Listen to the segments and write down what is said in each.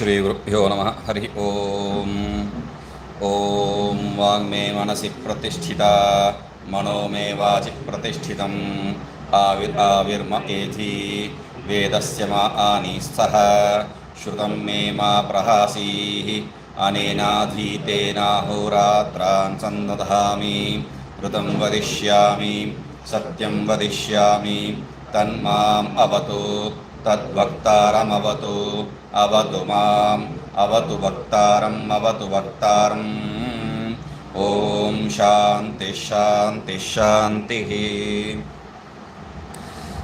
श्रीगुरुभ्यो नमः। हरि ओम। ओम वाङ्मे मनसि प्रतिष्ठिता मनो मे वाचि प्रतिष्ठितम् आविर्म एति वेदस्य मा आनीस्तः श्रुतं मे मा प्रहासीः अनेनाधीतेनाहोरात्रान् सन्दधामि ऋतं वदिष्यामि सत्यं वदिष्यामि तन्माम् अवतु तद्वक्तारमवतु अवतु माम् अवतु वक्तारम् अवतु वक्तारम्। ओम शांति शांति शांतिः।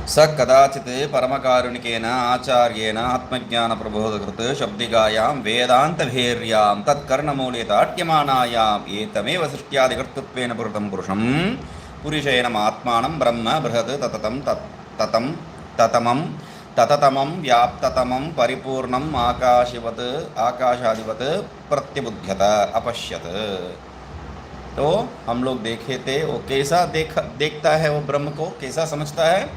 स कदाचित् परमकारुणिकेन आचार्येण आत्मज्ञानप्रबोधकृत शब्दिकायां वेदान्तभेर्यां तत्कर्णमूले ताट्यमानायाम् एतमेव सृष्ट्यादिकर्तृत्वेन पुरुषं पुरुषं पुरुषेण आत्मानं ब्रह्म बृहत् तततमं व्याप्ततमं परिपूर्णम् आकाशादिवत् प्रत्यबुध्यत अपश्यत। तो हम लोग देखे थे वो कैसा देखता है, वो ब्रह्म को कैसा समझता है,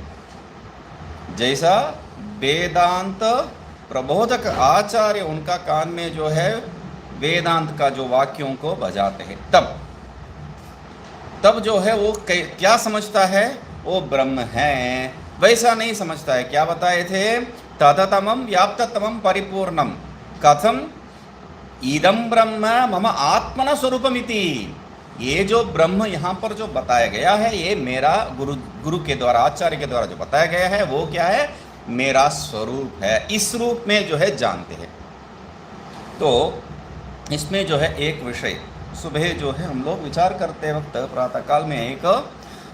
जैसा वेदांत प्रबोधक आचार्य उनका कान में जो है वेदांत का जो वाक्यों को बजाते हैं, तब जो है वो क्या समझता है, वो ब्रह्म है। वैसा नहीं समझता है। क्या बताए थे? तततमं व्याप्ततमं परिपूर्णम कथम इदं ब्रह्म मम आत्मन स्वरूपमिति। ये जो ब्रह्म यहाँ पर जो बताया गया है, ये मेरा गुरु के द्वारा, आचार्य के द्वारा जो बताया गया है, वो क्या है? मेरा स्वरूप है। इस रूप में जो है जानते हैं। तो इसमें जो है एक विषय सुबह जो है हम लोग विचार करते वक्त प्रातःकाल में एक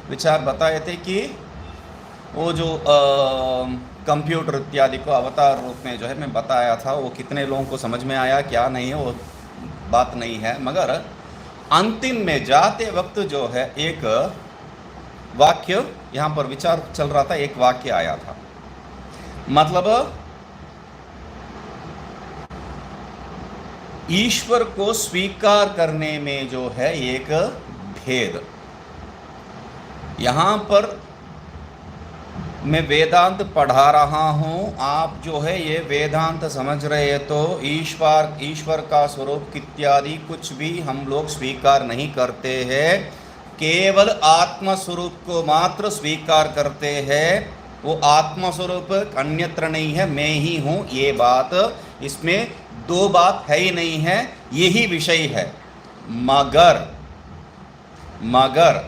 विचार बताए थे कि वो जो कंप्यूटर इत्यादि को अवतार रूप में जो है मैं बताया था, वो कितने लोगों को समझ में आया क्या नहीं है वो बात नहीं है, मगर अंतिम में जाते वक्त जो है एक वाक्य यहाँ पर विचार चल रहा था, एक वाक्य आया था, मतलब ईश्वर को स्वीकार करने में जो है एक भेद। यहाँ पर मैं वेदांत पढ़ा रहा हूँ, आप जो है ये वेदांत समझ रहे हैं, तो ईश्वर का स्वरूप इत्यादि कुछ भी हम लोग स्वीकार नहीं करते हैं, केवल आत्म स्वरूप को मात्र स्वीकार करते हैं। वो आत्म स्वरूप अन्यत्र नहीं है, मैं ही हूँ, ये बात, इसमें दो बात है ही नहीं है, यही विषय है। मगर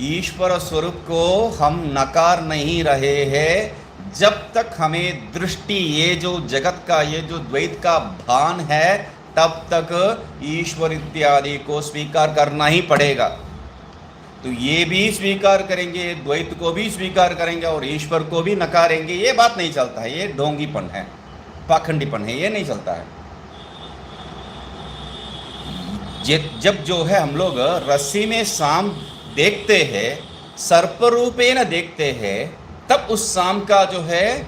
ईश्वर स्वरूप को हम नकार नहीं रहे हैं जब तक हमें दृष्टि, ये जो जगत का, ये जो द्वैत का भान है, तब तक ईश्वर इत्यादि को स्वीकार करना ही पड़ेगा। तो ये भी स्वीकार करेंगे, द्वैत को भी स्वीकार करेंगे और ईश्वर को भी नकारेंगे, ये बात नहीं चलता है। ये ढोंगीपन है, पाखंडीपन है, ये नहीं चलता है। जब जो है हम लोग रस्सी में सांप देखते हैं, सर्प रूपेण देखते हैं, तब उस सांप का जो है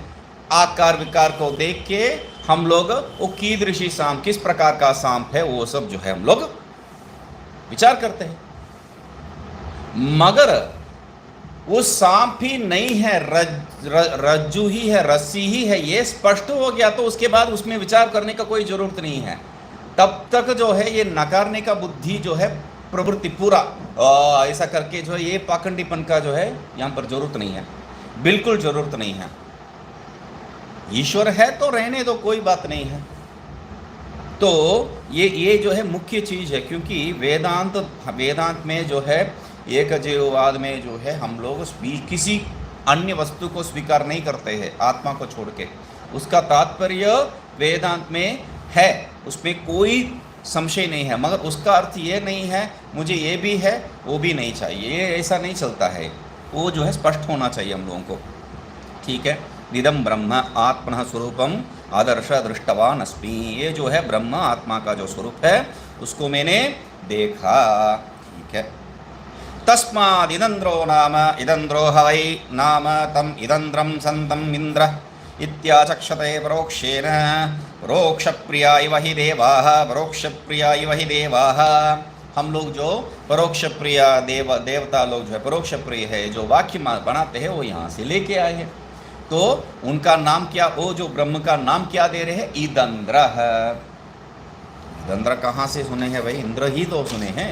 आकार विकार को देख के हम लोग वो कीदृशी सांप, किस प्रकार का सांप है, वो सब जो है हम लोग विचार करते हैं। मगर वो सांप ही नहीं है, रज्जू ही है, रस्सी ही है, ये स्पष्ट हो गया तो उसके बाद उसमें विचार करने का कोई जरूरत नहीं है। तब तक जो है ये नकारने का बुद्धि जो है, प्रवृत्ति पूरा ऐसा करके जो है ये पाखंडीपन का जो है यहाँ पर जरूरत नहीं है, बिल्कुल जरूरत नहीं है। ईश्वर है तो रहने दो, कोई बात नहीं है। तो ये जो है मुख्य चीज है, क्योंकि वेदांत में जो है एक जीववाद में जो है हम लोग किसी अन्य वस्तु को स्वीकार नहीं करते हैं आत्मा को छोड़ के। उसका तात्पर्य वेदांत में है, उसमें कोई संशय नहीं है, मगर उसका अर्थ ये नहीं है मुझे ये भी है वो भी नहीं चाहिए, ये ऐसा नहीं चलता है। वो जो है स्पष्ट होना चाहिए हम लोगों को। ठीक है, इदं ब्रह्म आत्मनः स्वरूपम आदर्श दृष्टवान अस्मि। ये जो है ब्रह्म आत्मा का जो स्वरूप है उसको मैंने देखा। ठीक है, तस्माद् इदंद्रो नाम इदंद्रो हवै नाम तम इदंद्रम संतम इंद्र इत्याचक्षते परोक्षेण परोक्षप्रिया इव हि देवाः परोक्षप्रिया इव हि देवाः। हम लोग जो परोक्ष प्रिया देवता लोग जो है परोक्ष प्रिय है, जो वाक्य बनाते हैं वो यहाँ से लेके आए हैं। तो उनका नाम क्या, वो जो ब्रह्म का नाम क्या दे रहे हैं, ईदंद्र है। ईदंद्र कहाँ से सुने हैं भाई, इंद्र ही तो सुने हैं,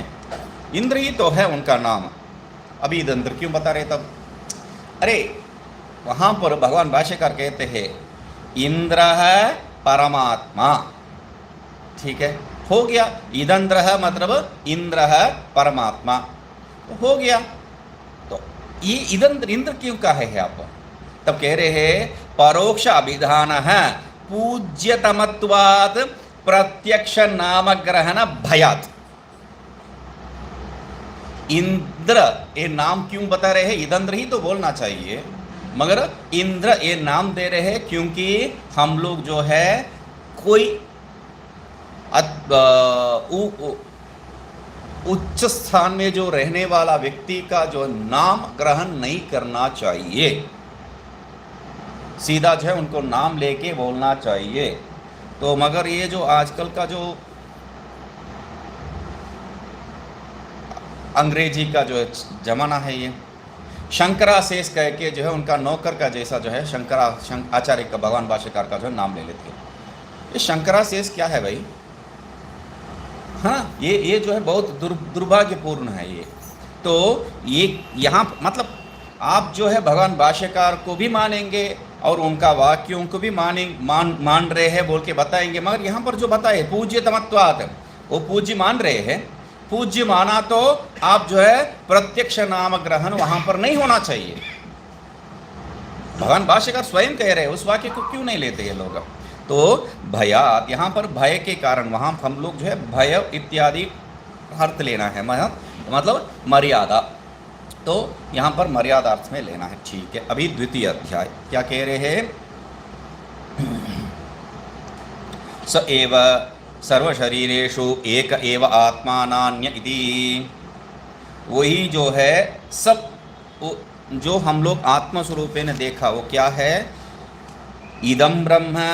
इंद्र ही तो है उनका नाम। अभी ईदंद्र क्यों बता रहे तब, अरे वहाँ पर भगवान भाष्यकार कहते हैं इंद्र है परमात्मा, ठीक है, हो गया। ईदंद्र है मतलब इंद्र है परमात्मा, तो हो गया। तो ये इदंद्र इंद्र क्यों कहा है आप, तब कह रहे हैं परोक्ष अभिधान है पूज्यतमत्वात् प्रत्यक्ष नाम ग्रहण भयात। इंद्र ये नाम क्यों बता रहे हैं, इदंद्र ही तो बोलना चाहिए, मगर इंद्र ये नाम दे रहे हैं क्योंकि हम लोग जो है कोई उच्च स्थान में जो रहने वाला व्यक्ति का जो नाम ग्रहण नहीं करना चाहिए, सीधा जो है उनको नाम लेके बोलना चाहिए। तो मगर ये जो आजकल का जो अंग्रेजी का जो जमाना है, ये शंकराशेष कह के जो है उनका नौकर का जैसा जो है आचार्य का भगवान भाष्यकार का जो है नाम ले लेते हैं। ये शंकराशेष क्या है भाई, हाँ ये जो है बहुत दुर्भाग्यपूर्ण है ये। तो ये यहाँ मतलब आप जो है भगवान भाष्यकार को भी मानेंगे और उनका वाक्यों को भी मान रहे हैं बोल के बताएंगे, मगर यहाँ पर जो बताए पूज्य तमत्वात्, वो पूज्य मान रहे हैं, पूज्य माना तो आप जो है प्रत्यक्ष नाम ग्रहण वहां पर नहीं होना चाहिए। भगवान भाष्यकार स्वयं कह रहे हैं, उस वाक्य को क्यों नहीं लेते ये लोग। तो भयात, यहाँ पर भय के कारण वहां हम लोग जो है भय इत्यादि अर्थ लेना है, मतलब मर्यादा, तो यहाँ पर मर्यादा अर्थ में लेना है, ठीक है। अभी द्वितीय अध्याय क्या कह रहे हैं, स एव सर्वशरीरेषु एक एव आत्मा नान्य इति, वही जो है सब जो हम लोग आत्मस्वरूपे ने देखा वो क्या है, इदं ब्रह्म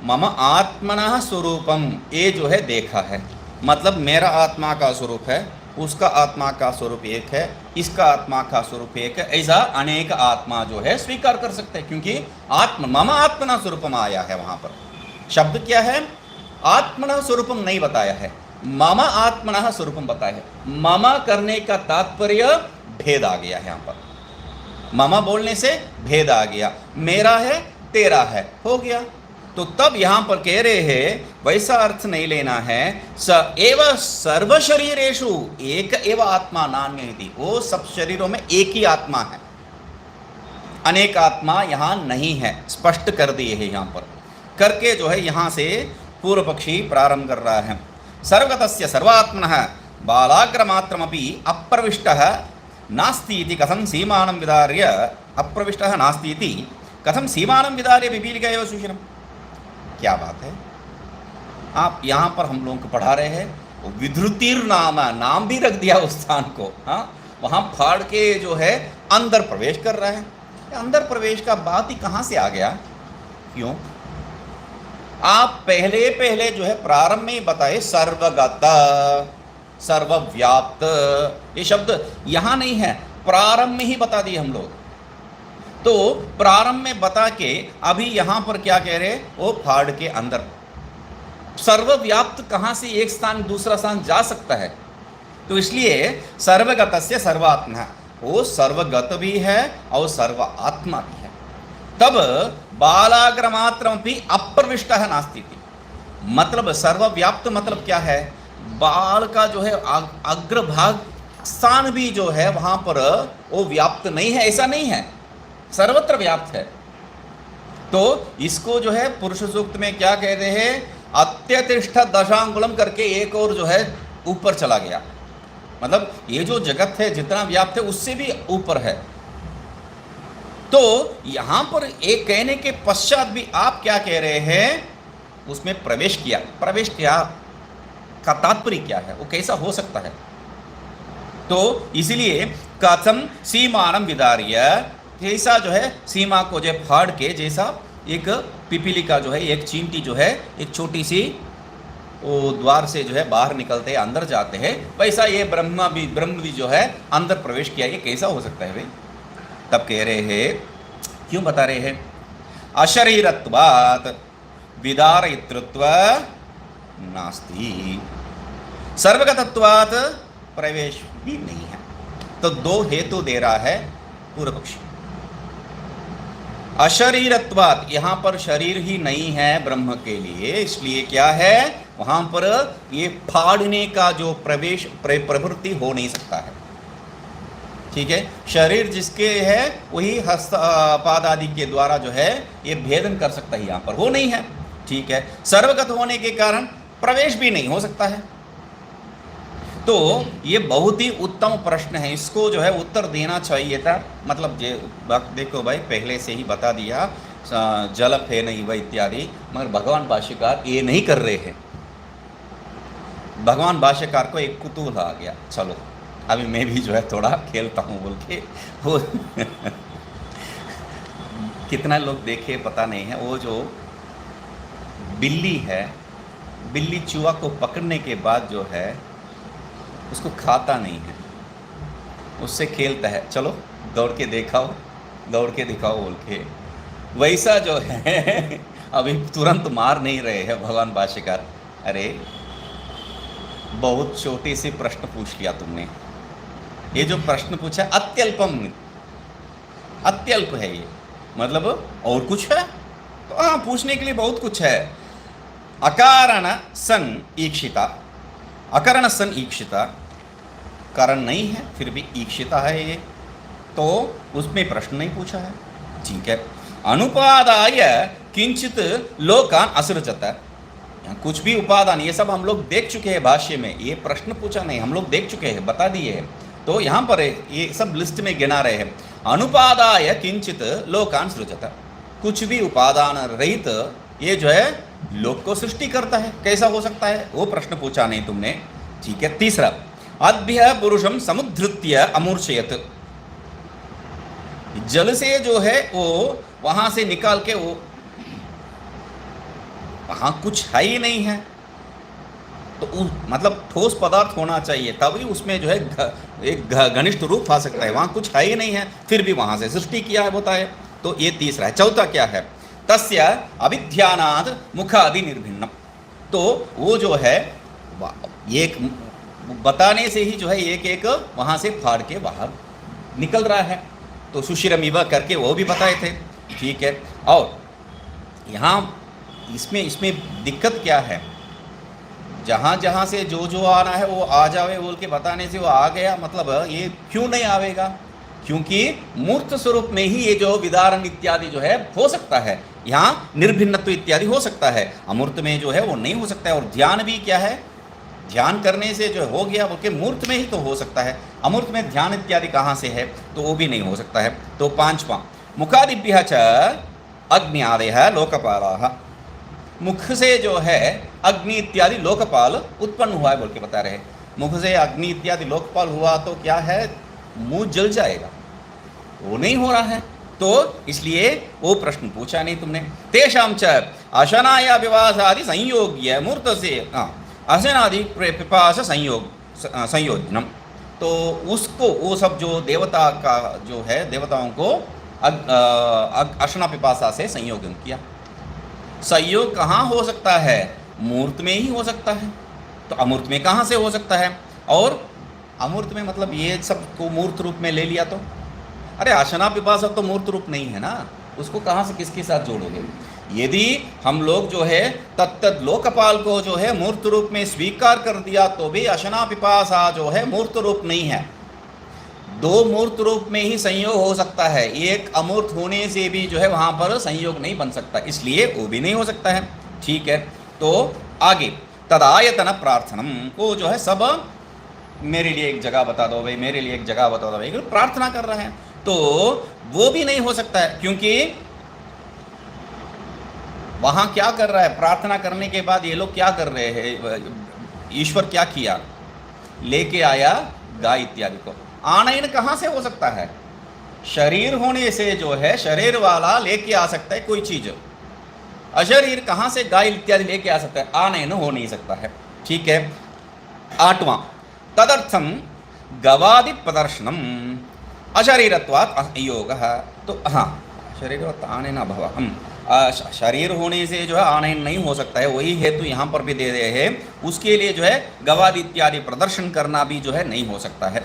मम आत्मनः स्वरूपम, ये जो है देखा है, मतलब मेरा आत्मा का स्वरूप है, उसका आत्मा का स्वरूप एक है, इसका आत्मा का स्वरूप एक है, ऐसा अनेक आत्मा जो है स्वीकार कर सकते हैं, क्योंकि मम आत्मना स्वरूपम आया है। वहां पर शब्द क्या है, आत्मना स्वरूपम नहीं बताया है, मम आत्मना स्वरूपम बताया है। मम करने का तात्पर्य भेद आ गया है, यहाँ पर मम बोलने से भेद आ गया, मेरा है तेरा है, हो गया। तो तब यहां पर कह रहे हैं वैसा अर्थ नहीं लेना है, स एव सर्व शरीरेषु एक एव आत्मा नान्यति, वो सब शरीरों में एक ही आत्मा है, अनेक आत्मा यहां नहीं है, स्पष्ट कर दिए है यहां पर करके जो है यहां से पूर्व पक्षी प्रारंभ कर रहा है। सर्वगतस्य सर्वात्मनः बालाग्रमात्रमपि अप्रविष्टः नास्ति इति कथं सीमानं विदार्य, अप्रविष्टः नास्ति इति कथं सीमानं विदार्य पिपीलिका एव सुषिरम्। क्या बात है, आप यहाँ पर हम लोगों को पढ़ा रहे हैं विधृतिर नाम, नाम भी रख दिया उस स्थान को, हाँ वहाँ फाड़ के जो है अंदर प्रवेश कर रहा है। अंदर प्रवेश का बात ही कहाँ से आ गया, क्यों? आप पहले जो है प्रारंभ में ही बताए सर्वगत सर्वव्याप्त, ये शब्द यहाँ नहीं है, प्रारंभ में ही बता दिए हम लोग। तो प्रारंभ में बता के अभी यहां पर क्या कह रहे, वो फाड़ के अंदर सर्वव्याप्त कहां से एक स्थान दूसरा स्थान जा सकता है, तो इसलिए सर्वगतस्य सर्वात्मा, वो सर्वगत भी है और सर्वात्मा भी है। तब बालाग्रमात्रमपि अप्रविष्टः नास्ति, मतलब सर्वव्याप्त मतलब क्या है, बाल का जो है अग्रभाग स्थान भी जो है वहां पर वो व्याप्त नहीं है, ऐसा नहीं है, सर्वत्र व्याप्त है। तो इसको जो है पुरुष सूक्त में क्या कहते हैं, अत्यतिष्ठ दशांगुलम करके एक और जो है ऊपर चला गया, मतलब ये जो जगत है जितना व्याप्त है उससे भी ऊपर है। तो यहां पर एक कहने के पश्चात भी आप क्या कह रहे हैं, उसमें प्रवेश किया, प्रवेश किया का तात्पर्य क्या है, वो कैसा हो सकता है। तो इसलिए कथम सीमानं विदार्य, जैसा जो है सीमा को जो फाड़ के, जैसा एक पिपीली का जो है एक चींटी जो है एक छोटी सी वो द्वार से जो है बाहर निकलते हैं अंदर जाते हैं, वैसा ये ब्रह्म भी जो है अंदर प्रवेश किया, ये कैसा हो सकता है भाई। तब कह रहे हैं, क्यों बता रहे हैं, अशरीरत्वात् विदारयितृत्व नास्ति, सर्वगतत्वात् प्रवेश भी नहीं है। तो दो हेतु दे रहा है पूर्व पक्षी। अशरीरत्वात्, यहां पर शरीर ही नहीं है ब्रह्म के लिए, इसलिए क्या है वहां पर ये फाड़ने का जो प्रवेश प्रवृत्ति हो नहीं सकता है। ठीक है, शरीर जिसके है वही हस्त पाद आदि के द्वारा जो है ये भेदन कर सकता है, यहां पर वो नहीं है। ठीक है, सर्वगत होने के कारण प्रवेश भी नहीं हो सकता है। तो ये बहुत ही उत्तम प्रश्न है, इसको जो है उत्तर देना चाहिए था। मतलब देखो भाई, पहले से ही बता दिया जल फेन इव इत्यादि, मगर भगवान भाष्यकार ये नहीं कर रहे हैं। भगवान भाष्यकार को एक कुतूहल आ गया, चलो अभी मैं भी जो है थोड़ा खेलता हूँ बोल के वो कितना लोग देखे पता नहीं है, वो जो बिल्ली है, बिल्ली चूहा को पकड़ने के बाद जो है उसको खाता नहीं है, उससे खेलता है, चलो दौड़ के दिखाओ बोल के। वैसा जो है अभी तुरंत मार नहीं रहे हैं भगवान भाष्यकार। अरे बहुत छोटे से प्रश्न पूछ लिया तुमने, ये जो प्रश्न पूछा अत्यल्प है ये, मतलब और कुछ है तो हाँ पूछने के लिए बहुत कुछ है। अकारण सन ईक्षिता, अकरण सन ईक्षिता, कारण नहीं है फिर भी ईक्षिता है ये, तो उसमें प्रश्न नहीं पूछा है। ठीक है, अनुपादाय किंचित लोकान असृजत, कुछ भी उपादान, ये सब हम लोग देख चुके हैं भाष्य में, ये प्रश्न पूछा नहीं, हम लोग देख चुके हैं, बता दिए हैं। तो यहाँ पर ये सब लिस्ट में गिना रहे हैं। अनुपादाय किंचित लोकान सृजत, कुछ भी उपादान रहित ये जो है लोक को सृष्टि करता है, कैसा हो सकता है, वो प्रश्न पूछा नहीं तुमने। ठीक है, तीसरा, अद्भ्य पुरुषम समुद्धृत्य अमूर्छयत, जल से जो है वो वहां से निकाल के, वो वहां कुछ है ही नहीं है, तो मतलब ठोस पदार्थ होना चाहिए तभी उसमें जो है एक घनिष्ठ रूप आ सकता है, वहां कुछ है ही नहीं है, फिर भी वहां से सृष्टि किया है बताए। तो ये तीसरा है। चौथा क्या है, तस्य अभिध्यानाद मुखादि निर्भिन्नम, तो वो जो है एक बताने से ही जो है एक एक वहां से फाड़ के बाहर निकल रहा है, तो सुशिरमिव करके वो भी बताए थे। ठीक है, और यहाँ इसमें दिक्कत क्या है, जहाँ जहाँ से जो आना है वो आ जावे बोल के बताने से वो आ गया, मतलब ये क्यों नहीं आवेगा, क्योंकि मूर्त स्वरूप में ही ये जो विदारण इत्यादि जो है हो सकता है, यहाँ निर्भिन्नत्व इत्यादि हो सकता है, अमूर्त में जो है वो नहीं हो सकता है। और ध्यान भी क्या है, ध्यान करने से जो हो गया बोल मूर्त में ही तो हो सकता है, अमूर्त में ध्यान इत्यादि कहाँ से है, तो वो भी नहीं हो सकता है। तो पांचवा, मुखादिभ्यः च अग्न्यादयः लोकपालाः, मुख से जो है अग्नि इत्यादि लोकपाल उत्पन्न हुआ है बोल के बता रहे। मुख से अग्नि इत्यादि लोकपाल हुआ तो क्या है, मुंह जल जाएगा, वो नहीं हो रहा है, तो इसलिए वो प्रश्न पूछा नहीं तुमने। तेषां च अशनाय विवासादि संयोग्य मूर्त से अशनादि पिपास संयोजनम, तो उसको वो सब जो देवता का जो है देवताओं को अशना पिपासा से संयोजन किया। संयोग कहाँ हो सकता है, मूर्त में ही हो सकता है, तो अमूर्त में कहाँ से हो सकता है। और अमूर्त में मतलब ये सब को मूर्त रूप में ले लिया तो, अरे अशना पिपासा तो मूर्त रूप नहीं है ना, उसको कहाँ से किसके साथ जोड़ोगे। यदि हम लोग जो है तत्त लोकपाल को जो है मूर्त रूप में स्वीकार कर दिया तो भी अशना पिपासा जो है मूर्त रूप नहीं है, दो मूर्त रूप में ही संयोग हो सकता है, एक अमूर्त होने से भी जो है वहां पर संयोग नहीं बन सकता, इसलिए वो भी नहीं हो सकता है। ठीक है, तो आगे तदायतन प्रार्थनम, वो जो है सब मेरे लिए एक जगह बता दो भाई, मेरे लिए एक जगह बता दो भाई, प्रार्थना कर रहे हैं, तो वो भी नहीं हो सकता है, क्योंकि वहां क्या कर रहा है, प्रार्थना करने के बाद ये लोग क्या कर रहे हैं, ईश्वर क्या किया, लेके आया गाय इत्यादि को। आनयन कहाँ से हो सकता है, शरीर होने से जो है शरीर वाला लेके आ सकता है कोई चीज, अशरीर कहाँ से गाय इत्यादि लेके आ सकता है, आनयन हो नहीं सकता है। ठीक है, आठवां, तदर्थम गवादि प्रदर्शनम अशरीरत्वात् अयोगः, तो हाँ शरीरवत् आनयन अभव, शरीर होने से जो है आनयन नहीं हो सकता है, वही हेतु यहाँ पर भी दे रहे हैं। उसके लिए जो है गवादि इत्यादि प्रदर्शन करना भी जो है नहीं हो सकता है।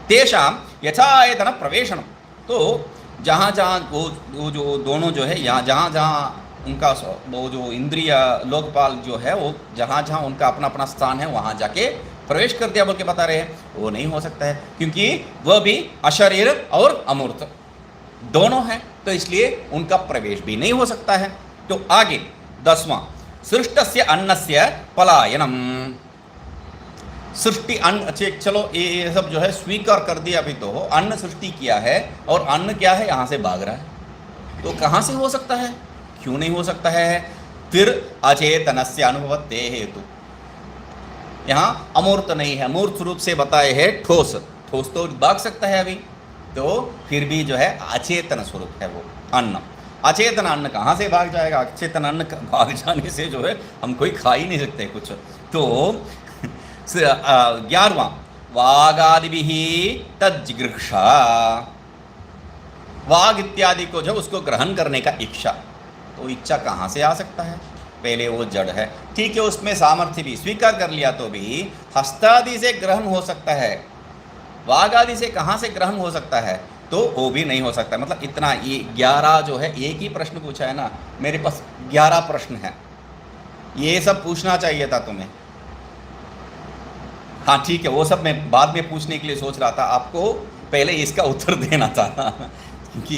तेषाम यथायतन प्रवेशनम, तो जहाँ जहाँ वो जो दोनों जो है यहाँ जहाँ जहाँ उनका वो जो इंद्रिय लोकपाल जो है वो जहाँ जहाँ उनका अपना अपना स्थान है वहाँ जाके प्रवेश कर दिया बोल के बता रहे हैं, वो नहीं हो सकता है क्योंकि वह भी अशरीर और अमूर्त दोनों हैं, तो इसलिए उनका प्रवेश भी नहीं हो सकता है। तो आगे 10वां, सृष्टस्य अन्नस्य पलायनम। सृष्टि अन्न, चलो ये सब जो है स्वीकार कर दिया अभी, तो अन्न सृष्टि किया है और अन्न क्या है, यहाँ से भाग रहा है, तो कहाँ से हो सकता है, क्यों नहीं हो सकता है। फिर अचेतनस्य अनुभवते हेतु, यहाँ अमूर्त नहीं है, मूर्त रूप से बताए है ठोस, ठोस तो भाग सकता है अभी, तो फिर भी जो है अचेतन स्वरूप है वो अन्न। अचेतन अन्न कहाँ से भाग जाएगा, अचेतन अन्न भाग जाने से जो है हम कोई खा ही नहीं सकते कुछ। तो 11वां, वागादिभिः तज्जिगृक्षा, वाग इत्यादि को जो उसको ग्रहण करने का इच्छा, तो इच्छा कहाँ से आ सकता है, पहले वो जड़ है, ठीक है, उसमें सामर्थ्य भी स्वीकार कर लिया तो भी हस्तादि से ग्रहण हो सकता है, वाग आदि से कहाँ से ग्रहण हो सकता है, तो वो भी नहीं हो सकता। मतलब इतना, ये 11 जो है, एक ही प्रश्न पूछा है ना, मेरे पास 11 प्रश्न है, ये सब पूछना चाहिए था तुम्हें। हाँ ठीक है, वो सब मैं बाद में पूछने के लिए सोच रहा था, आपको पहले इसका उत्तर देना था क्योंकि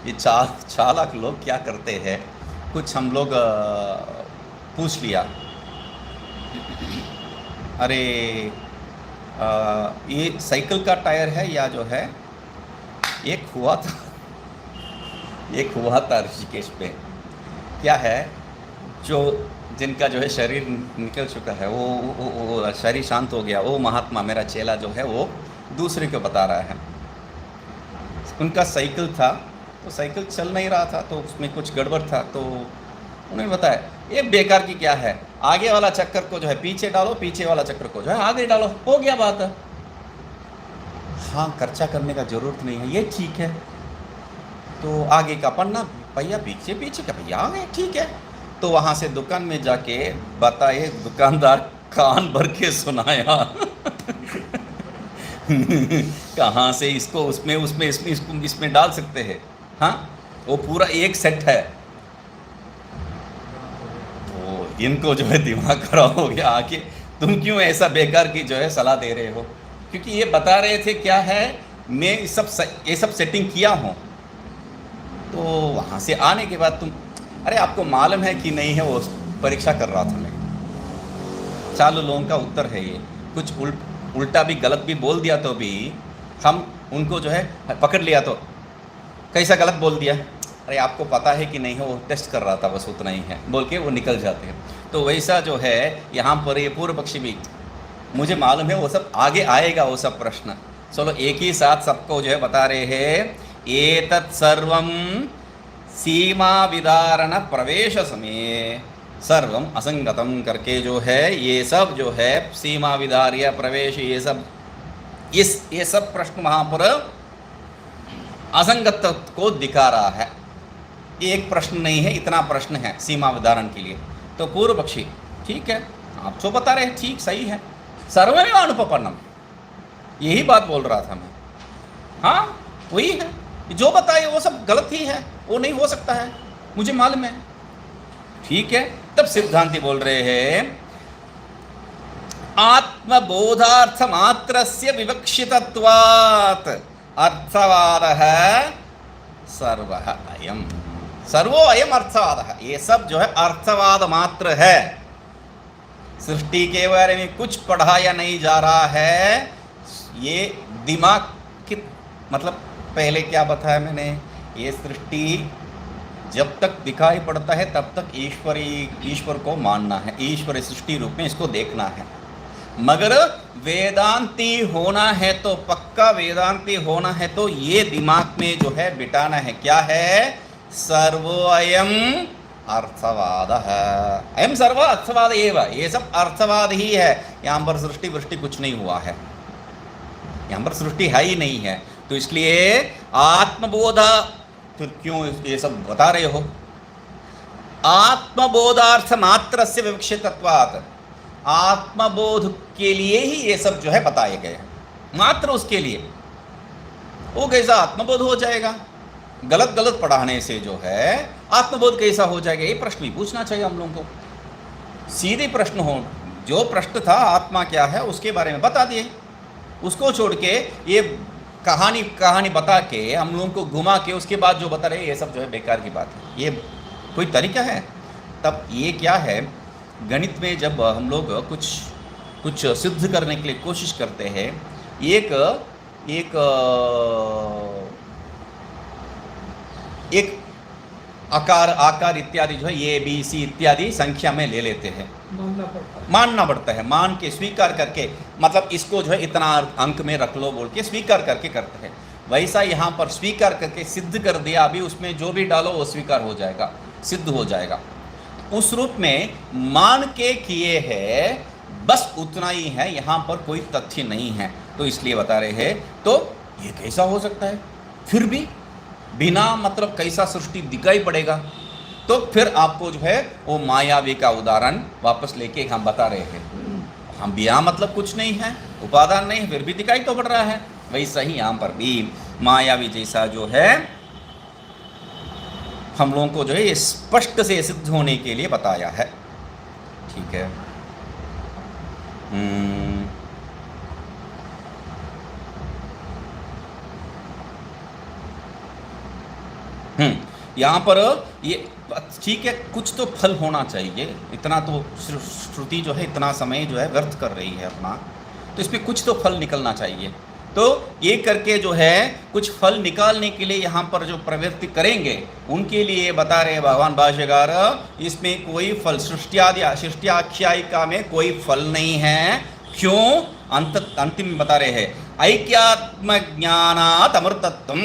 ये चालाक लोग क्या करते हैं, कुछ हम लोग पूछ लिया, अरे ये साइकिल का टायर है या जो है, एक हुआ था ऋषिकेश पे, क्या है, जो जिनका जो है शरीर निकल चुका है, वो शरीर शांत हो गया, वो महात्मा मेरा चेला जो है वो दूसरे को बता रहा है, उनका साइकिल था, तो साइकिल चल नहीं रहा था, तो उसमें कुछ गड़बड़ था, तो उन्होंने बताया ये बेकार की क्या है, आगे वाला चक्कर को जो है पीछे डालो, पीछे वाला चक्कर को जो है आगे डालो, हो गया बात। हाँ, खर्चा करने का जरूरत नहीं है, ये ठीक है, तो आगे का पन्ना भैया, पीछे पीछे का भैया आगे, ठीक है। तो वहाँ से दुकान में जाके बताए, दुकानदार कान भर के सुनाया कहाँ से इसको उसमें इसमें डाल सकते हैं, हाँ वो पूरा एक सेट है, तो इनको जो है दिमाग खराब हो गया आके, तुम क्यों ऐसा बेकार की जो है सलाह दे रहे हो, क्योंकि ये बता रहे थे क्या है, मैं ये सब सेटिंग किया हूँ, तो वहाँ से आने के बाद तुम, अरे आपको मालूम है कि नहीं है, वो परीक्षा कर रहा था मैं, 4 लोगों का उत्तर है ये, कुछ उल्टा भी गलत भी बोल दिया तो भी हम उनको जो है पकड़ लिया, तो कैसा गलत बोल दिया, अरे आपको पता है कि नहीं है, वो टेस्ट कर रहा था बस उतना ही है बोल के वो निकल जाते हैं। तो वैसा जो है यहाँ पर ये पूर्व पक्षी भी, मुझे मालूम है वो सब आगे आएगा वो सब प्रश्न, चलो एक ही साथ सबको जो है बता रहे हैं, एतत् सर्वं सीमा विदारण प्रवेश समय सर्वम असंगतम करके जो है ये सब जो है सीमा विदार्य प्रवेश, ये सब प्रश्न वहाँ पर असंगत को दिखा रहा है, एक प्रश्न नहीं है, इतना प्रश्न है सीमा विदारण के लिए। तो पूर्व पक्षी ठीक है, आप जो बता रहे हैं ठीक सही है, सर्वमेव अनुपपन्नम, यही बात बोल रहा था मैं, हाँ वही है, जो बताए वो सब गलत ही है, वो नहीं हो सकता है, मुझे मालूम है, ठीक है। तब सिद्धांति बोल रहे हैं, आत्मबोधार्थ मात्रस्य विवक्षितत्वात् अर्थवादः सर्वः अयम्, सर्वो अयम अर्थवादः, ये सब जो है अर्थवाद मात्र है, सृष्टि के बारे में कुछ पढ़ाया नहीं जा रहा है, ये दिमाग की, मतलब पहले क्या बताया मैंने, ये सृष्टि जब तक दिखाई पड़ता है तब तक ईश्वर को मानना है, ईश्वर सृष्टि रूप में इसको देखना है, मगर वेदांती होना है तो, पक्का वेदांती होना है तो ये दिमाग में जो है बिठाना है, क्या है, सर्वोऽयं अर्थवादः, अयम सर्व अर्थवाद एव, ये सब अर्थवाद ही है, यहाँ पर सृष्टि वृष्टि कुछ नहीं हुआ है, यहाँ पर सृष्टि है ही नहीं है, तो इसलिए आत्मबोध, फिर क्यों ये सब बता रहे हो, आत्मबोधार्थ मात्र से विवक्षितत्वात्, आत्मबोध के लिए ही ये सब जो है बताए गए हैं, मात्र उसके लिए। वो कैसा आत्मबोध हो जाएगा? गलत गलत पढ़ाने से जो है आत्मबोध कैसा हो जाएगा? ये प्रश्न भी पूछना चाहिए हम लोगों को। सीधे प्रश्न हो, जो प्रश्न था आत्मा क्या है उसके बारे में बता दिए, उसको छोड़ के ये कहानी बता के हम लोगों को घुमा के उसके बाद जो बता रहे ये सब जो है बेकार की बात है। ये कोई तरीका है? तब ये क्या है, गणित में जब हम लोग कुछ सिद्ध करने के लिए कोशिश करते हैं, एक आकार इत्यादि जो है ए बी सी इत्यादि संख्या में ले लेते हैं, मानना पड़ता है, मान के स्वीकार करके, मतलब इसको जो है इतना अंक में रख लो बोल के स्वीकार करके करते हैं। वैसा यहाँ पर स्वीकार करके सिद्ध कर दिया, अभी उसमें जो भी डालो वो स्वीकार हो जाएगा, सिद्ध हो जाएगा। उस रूप में मान के किए है, बस उतना ही है, यहाँ पर कोई तथ्य नहीं है, तो इसलिए बता रहे हैं। तो ये कैसा हो सकता है? फिर भी बिना मतलब कैसा सृष्टि दिखाई पड़ेगा? तो फिर आपको जो है वो मायावी का उदाहरण वापस लेके हम बता रहे हैं। हम बिना मतलब कुछ नहीं है, उपादान नहीं, फिर भी दिखाई तो पड़ रहा है। वैसा ही यहाँ पर भी मायावी जैसा जो है हम लोगों को जो है ये स्पष्ट से सिद्ध होने के लिए बताया है। ठीक है। यहाँ पर ये ठीक है, कुछ तो फल होना चाहिए, इतना तो श्रुति जो है इतना समय जो है व्यर्थ कर रही है अपना, तो इसमें कुछ तो फल निकलना चाहिए। तो ये करके जो है कुछ फल निकालने के लिए यहाँ पर जो प्रवृत्ति करेंगे उनके लिए बता रहे भगवान भाष्यकार, इसमें कोई फल सृष्टि आख्यायिका में कोई फल नहीं है। क्यों? अंतिम में बता रहे हैं ऐक्यात्म ज्ञानात् अमृतत्वम,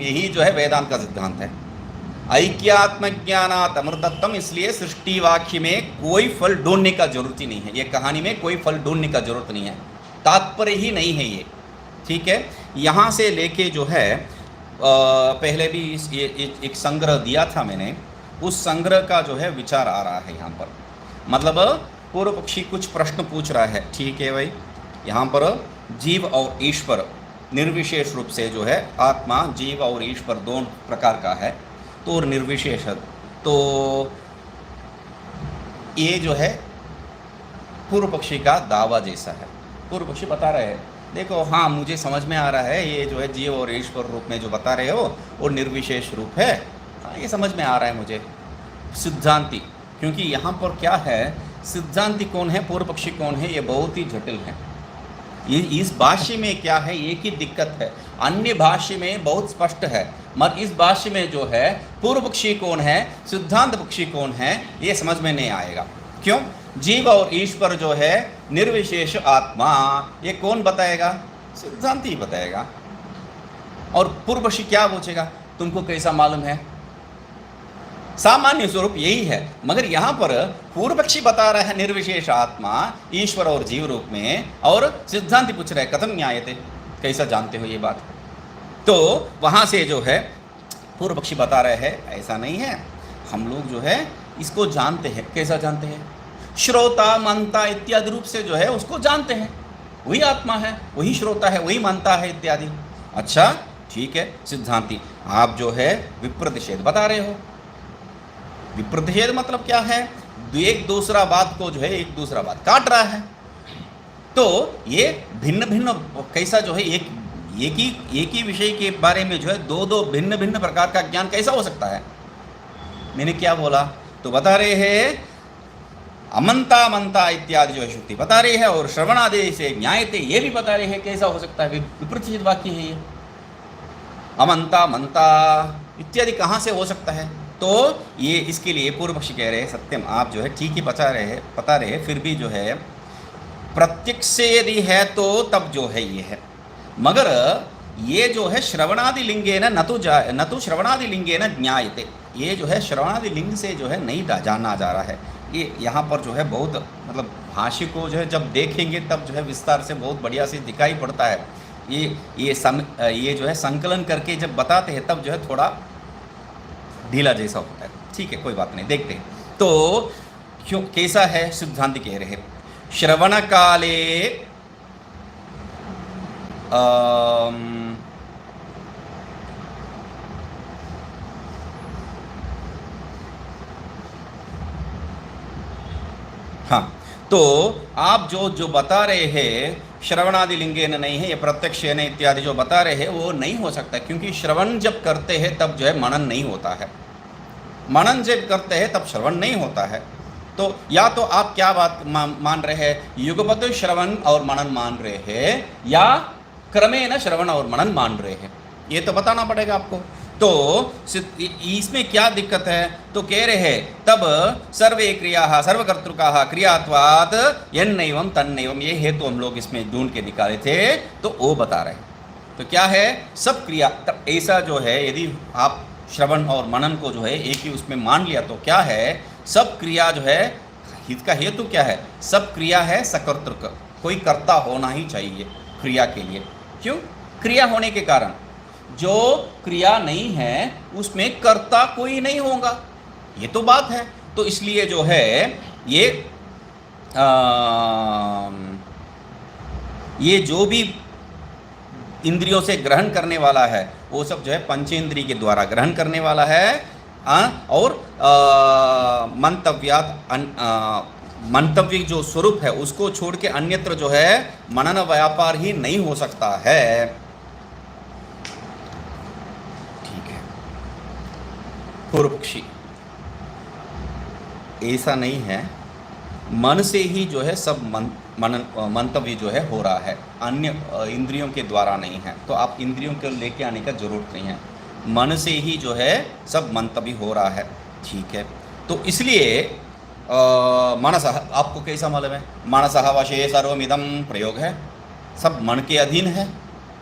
यही जो है वेदांत का सिद्धांत है। ऐक्यात्म ज्ञानात् अमृतत्वम, इसलिए सृष्टि वाक्य में कोई फल ढूंढने का जरूरत ही नहीं है, ये कहानी में कोई फल ढूंढने का जरूरत नहीं है, तात्पर्य ही नहीं है ये। ठीक है। यहाँ से लेके जो है पहले भी ये एक संग्रह दिया था मैंने, उस संग्रह का जो है विचार आ रहा है यहाँ पर। मतलब पूर्व पक्षी कुछ प्रश्न पूछ रहा है, ठीक है भाई, यहाँ पर जीव और ईश्वर निर्विशेष रूप से जो है आत्मा जीव और ईश्वर दोनों प्रकार का है, तो निर्विशेष, तो ये जो है पूर्व पक्षी का दावा जैसा है। पूर्व पक्षी बता रहे हैं देखो, हाँ मुझे समझ में आ रहा है, ये जो है जीव और ईश्वर रूप में जो बता रहे हो वो निर्विशेष रूप है, हाँ ये समझ में आ रहा है मुझे। सिद्धांति, क्योंकि यहाँ पर क्या है, सिद्धांति कौन है, पूर्व पक्षी कौन है, ये बहुत ही जटिल है। ये इस भाष्य में क्या है, एक ही दिक्कत है, अन्य भाष्य में बहुत स्पष्ट है, मगर इस भाष्य में जो है पूर्व पक्षी कौन है, सिद्धांत पक्षी कौन है, ये समझ में नहीं आएगा। क्यों? जीव और ईश्वर जो है निर्विशेष आत्मा, ये कौन बताएगा? सिद्धांत ही बताएगा। और पूर्व पक्षी क्या पूछेगा, तुमको कैसा मालूम है? सामान्य स्वरूप यही है, मगर यहाँ पर पूर्व पक्षी बता रहा है निर्विशेष आत्मा ईश्वर और जीव रूप में, और सिद्धांत पूछ रहे कथम न्यायते, कैसा जानते हो ये बात? तो वहाँ से जो है पूर्व पक्षी बता रहे हैं ऐसा नहीं है, हम लोग जो है इसको जानते हैं। कैसा जानते हैं? श्रोता मनता इत्यादि रूप से जो है उसको जानते हैं, वही आत्मा है, वही श्रोता है, वही मनता है इत्यादि। अच्छा ठीक है सिद्धांति, आप जो है विप्रतिषेध बता रहे हो। विप्रतिषेध मतलब क्या है? एक दूसरा बात को जो है एक दूसरा बात काट रहा है। तो ये भिन्न भिन्न कैसा जो है एक ही विषय के बारे में जो है दो भिन्न भिन्न प्रकार का ज्ञान कैसा हो सकता है? मैंने क्या बोला? तो बता रहे हैं अमंता मंता इत्यादि जो है श्रुति बता रही है, और श्रवणादि से न्यायते ये भी बता रहे हैं। कैसा हो सकता है? विपरीत वाक्य है ये। अमंता मंता इत्यादि कहाँ से हो सकता है? तो ये इसके लिए पूर्व पक्षी कह रहे हैं सत्यम, आप जो है ठीक ही बता रहे हैं, फिर भी जो है प्रत्यक्ष से यदि है तो तब जो है ये है, मगर ये जो है श्रवणादि लिंगे न तो श्रवणादि लिंगे न ज्ञायते, ये जो है श्रवणादि लिंग से जो है नहीं जाना जा रहा है। ये यहाँ पर जो है बहुत मतलब भाष्य को जो है जब देखेंगे तब जो है विस्तार से बहुत बढ़िया से दिखाई पड़ता है। ये जो है संकलन करके जब बताते हैं तब जो है थोड़ा ढीला जैसा होता है। ठीक है कोई बात नहीं, देखते हैं। तो क्यों कैसा है? सिद्धांत कह रहे हैं श्रवण काले हाँ, तो आप जो जो बता रहे हैं श्रवणादि लिंगेन नहीं है, ये प्रत्यक्षेन इत्यादि जो बता रहे हैं वो नहीं हो सकता, क्योंकि श्रवण जब करते हैं तब जो है मनन नहीं होता है, मनन जब करते हैं तब श्रवण नहीं होता है। तो या तो आप क्या बात मान रहे हैं, युगपत श्रवण और मनन मान रहे हैं, या क्रमेण श्रवण और मनन मान रहे हैं, ये तो बताना पड़ेगा आपको। तो इसमें क्या दिक्कत है? तो कह रहे हैं तब सर्वे क्रिया सर्वकर्तृका क्रियात्वात् यन्नैवं तन्नैवं, ये हेतु हम लोग इसमें ढूंढ के निकाले थे, तो वो बता रहे हैं। तो क्या है? सब क्रिया, तब ऐसा जो है यदि आप श्रवण और मनन को जो है एक ही उसमें मान लिया तो क्या है, सब क्रिया जो है, इसका हेतु क्या है? सब क्रिया है सकर्तृक, कोई कर्ता होना ही चाहिए क्रिया के लिए। क्यों? क्रिया होने के कारण, जो क्रिया नहीं है उसमें कर्ता कोई नहीं होगा, ये तो बात है। तो इसलिए जो है ये जो भी इंद्रियों से ग्रहण करने वाला है वो सब जो है पंचेंद्रिय के द्वारा ग्रहण करने वाला है, और मंतव्य जो स्वरूप है उसको छोड़ के अन्यत्र जो है मनन व्यापार ही नहीं हो सकता है। ठीक है, पूर्व पक्षी ऐसा नहीं है, मन से ही जो है सब मंतव्य जो है हो रहा है, अन्य इंद्रियों के द्वारा नहीं है। तो आप इंद्रियों को लेके आने का जरूरत नहीं है, मन से ही जो है सब मंतव्य हो रहा है। ठीक है, तो इसलिए मनसः, आपको कैसा मालूम है? मनसः वशे सर्वमिदं प्रयोग है, सब मन के अधीन है।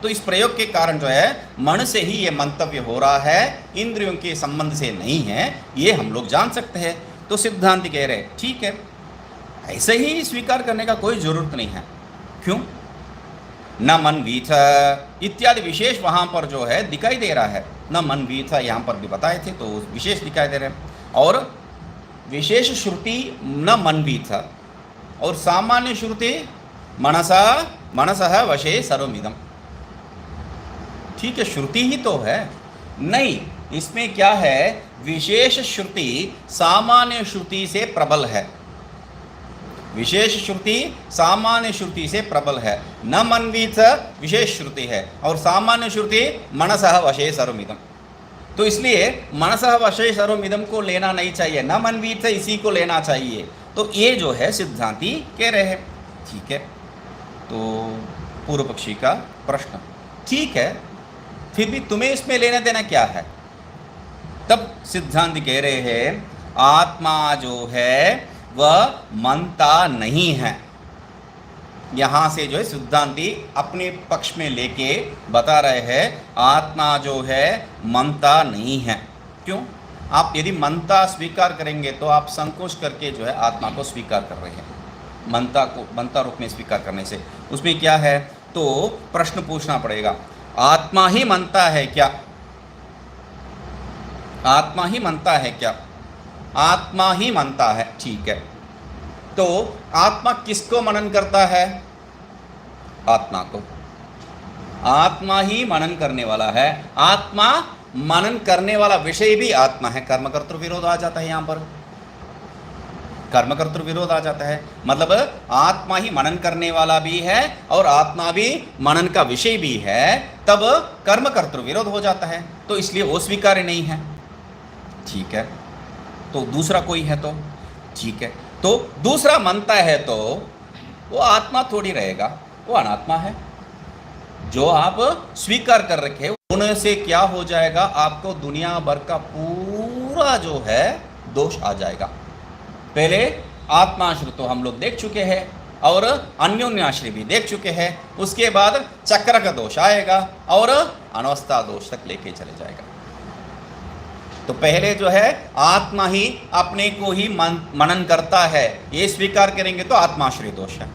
तो इस प्रयोग के कारण जो है मन से ही ये मंतव्य हो रहा है, इंद्रियों के संबंध से नहीं है, ये हम लोग जान सकते हैं। तो सिद्धांत कह रहे ठीक है, ऐसे ही स्वीकार करने का कोई जरूरत नहीं है। क्यों? न मन वीथ इत्यादि विशेष वहाँ पर जो है दिखाई दे रहा है, न मन वीथ यहाँ पर भी बताए थे तो विशेष दिखाई दे रहे हैं, और विशेष श्रुति न मन वीथ, और सामान्य श्रुति मनसः वशे सर्वमिदं। ठीक है, श्रुति ही तो है। नहीं, इसमें क्या है, विशेष श्रुति सामान्य श्रुति से प्रबल है, विशेष श्रुति सामान्य श्रुति से प्रबल है। न मनवीत विशेष श्रुति है, और सामान्य श्रुति मनसः वशे सर्वमिदं। तो इसलिए मनसः वशे सर्वमिदं को लेना नहीं चाहिए, न मनवीत इसी को लेना चाहिए। तो ये जो है सिद्धांती कह रहे हैं। ठीक है, तो पूर्व पक्षी का प्रश्न, ठीक है, फिर भी तुम्हें इसमें लेना देना क्या है? तब सिद्धांत कह रहे हैं आत्मा जो है वह मनता नहीं है। यहाँ से जो है सिद्धांती अपने पक्ष में लेके बता रहे हैं आत्मा जो है मनता नहीं है। क्यों? आप यदि मनता स्वीकार करेंगे तो आप संकोच करके जो है आत्मा को स्वीकार कर रहे हैं, मनता को मनता रूप में स्वीकार करने से। उसमें क्या है, तो प्रश्न पूछना पड़ेगा, आत्मा ही मनता है क्या? आत्मा ही मनता है क्या? आत्मा ही मनता है। ठीक है, तो आत्मा किसको मनन करता है? आत्मा को। आत्मा ही मनन करने वाला है। आत्मा मनन करने वाला विषय भी आत्मा है। कर्मकर्तृ विरोध आ जाता है, यहाँ पर कर्मकर्तृ विरोध आ जाता है, मतलब आत्मा ही मनन करने वाला भी है और आत्मा भी मनन का विषय भी है, तब कर्मकर्तृ विरोध हो जाता है, तो इसलिए वो स्वीकार्य नहीं है। ठीक है, तो दूसरा कोई है तो ठीक है, तो दूसरा मनता है तो वो आत्मा थोड़ी रहेगा, वो अनात्मा है। जो आप स्वीकार कर रखे उनसे क्या हो जाएगा, आपको दुनिया भर का पूरा जो है दोष आ जाएगा। पहले आत्माश्रित तो हम लोग देख चुके हैं और अन्योन्याश्रय भी देख चुके हैं, उसके बाद चक्र का दोष आएगा और अनवस्था दोष तक लेके चले जाएगा। तो पहले जो है आत्मा ही अपने को ही मनन करता है, ये स्वीकार करेंगे तो आत्माश्रय दोष है।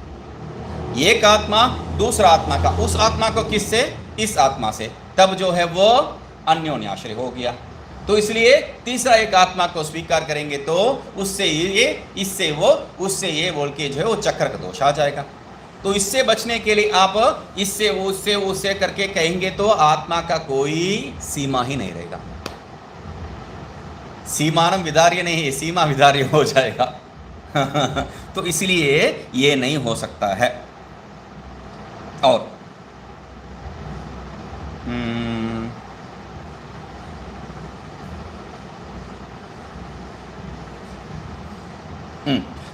एक आत्मा दूसरा आत्मा का, उस आत्मा को किससे? इस आत्मा से, तब जो है वो अन्योन्याश्रय हो गया। तो इसलिए तीसरा एक आत्मा को स्वीकार करेंगे तो उससे ये, इससे वो, उससे ये बोल के जो है वो चक्र का दोष आ जाएगा। तो इससे बचने के लिए आप इससे उससे उससे करके कहेंगे तो आत्मा का कोई सीमा ही नहीं रहेगा। सीमानम विदार्य नहीं है, सीमा विदार्य हो जाएगा। तो इसलिए ये नहीं हो सकता है। और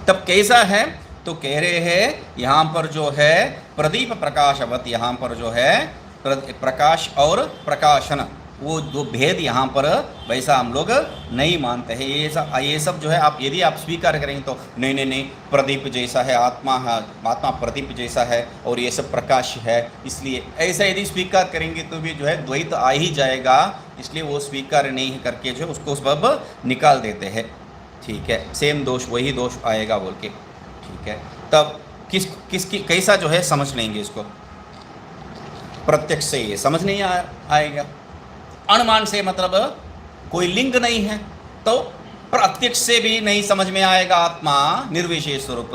तब कैसा है? तो कह रहे हैं यहां पर जो है प्रदीप प्रकाशवत, यहां पर जो है प्रकाश और प्रकाशन, वो जो भेद यहाँ पर वैसा हम लोग नहीं मानते हैं। ये सब जो है आप यदि आप स्वीकार करेंगे तो नहीं नहीं नहीं, प्रदीप जैसा है आत्मा, आत्मा प्रदीप जैसा है और ये सब प्रकाश है, इसलिए ऐसा यदि स्वीकार करेंगे तो भी जो है द्वैत आ ही जाएगा। इसलिए वो स्वीकार नहीं करके जो उसको सब निकाल देते हैं। ठीक है, सेम दोष, वही दोष आएगा बोल के। ठीक है, तब किसकी कैसा जो है समझ लेंगे इसको? प्रत्यक्ष से ये समझ नहीं आएगा। अनुमान से मतलब कोई लिंग नहीं है, तो प्रत्यक्ष से भी नहीं समझ में आएगा आत्मा निर्विशेष स्वरूप,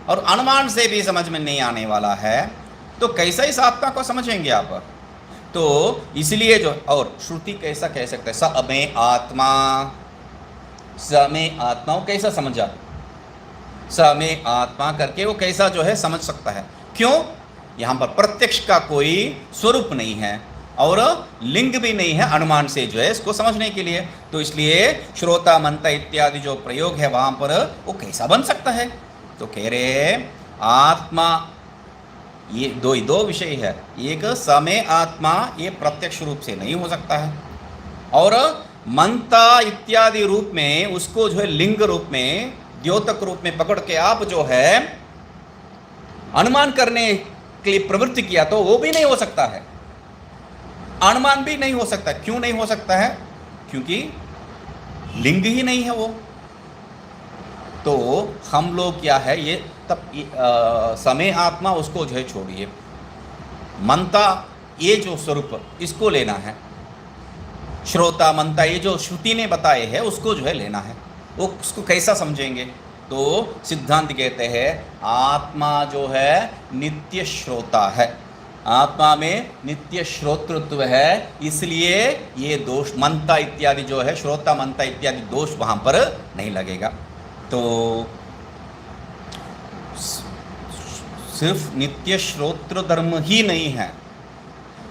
और अनुमान से भी समझ में नहीं आने वाला है, तो कैसा इस आत्मा को समझेंगे आप? तो इसलिए जो, और श्रुति कैसा कह सकते हैं, स में आत्मा, स में आत्मा, वो कैसा समझा? स में आत्मा करके वो कैसा जो है समझ सकता है? क्यों? यहाँ पर प्रत्यक्ष का कोई स्वरूप नहीं है और लिंग भी नहीं है अनुमान से जो है इसको समझने के लिए। तो इसलिए श्रोता मंता इत्यादि जो प्रयोग है वहां पर वो कैसा बन सकता है? तो कह रहे आत्मा, ये दो विषय है। एक समय आत्मा, ये प्रत्यक्ष रूप से नहीं हो सकता है, और मंता इत्यादि रूप में उसको जो है लिंग रूप में, द्योतक रूप में पकड़ के आप जो है अनुमान करने के लिए प्रवृत्ति किया तो वो भी नहीं हो सकता है, अनुमान भी नहीं हो सकता। क्यों नहीं हो सकता है? क्योंकि लिंग ही नहीं है वो। तो हम लोग क्या है ये, तब समय आत्मा उसको जो है छोड़िए, मंता ये जो स्वरूप इसको लेना है, श्रोता मंता ये जो श्रुति ने बताए हैं उसको जो है लेना है। वो उसको कैसा समझेंगे? तो सिद्धांत कहते हैं आत्मा जो है नित्य श्रोता है, आत्मा में नित्य श्रोतृत्व है, इसलिए ये दोष मंता इत्यादि जो है, श्रोता मंता इत्यादि दोष वहां पर नहीं लगेगा। तो सिर्फ नित्य श्रोत्र धर्म ही नहीं है,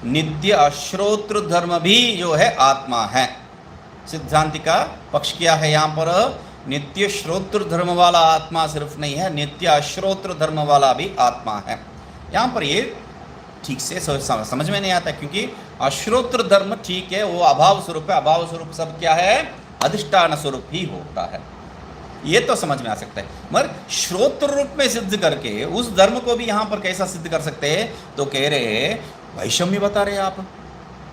नित्य अश्रोत्र धर्म भी जो है आत्मा है। सिद्धांति का पक्ष क्या है? यहाँ पर नित्य श्रोत्र धर्म वाला आत्मा सिर्फ नहीं है, नित्य अश्रोत्र धर्म वाला भी आत्मा है। यहाँ पर ये ठीक से समझ में नहीं आता, क्योंकि अश्रोत्र धर्म ठीक है, वो अभाव स्वरूप है, अभाव स्वरूप सब क्या है? अधिष्ठान स्वरूप ही होता है, ये तो समझ में आ सकता है। मगर श्रोत्र रूप में सिद्ध करके उस धर्म को भी यहाँ पर कैसा सिद्ध कर सकते हैं? तो कह रहे वैषम्य बता रहे आप,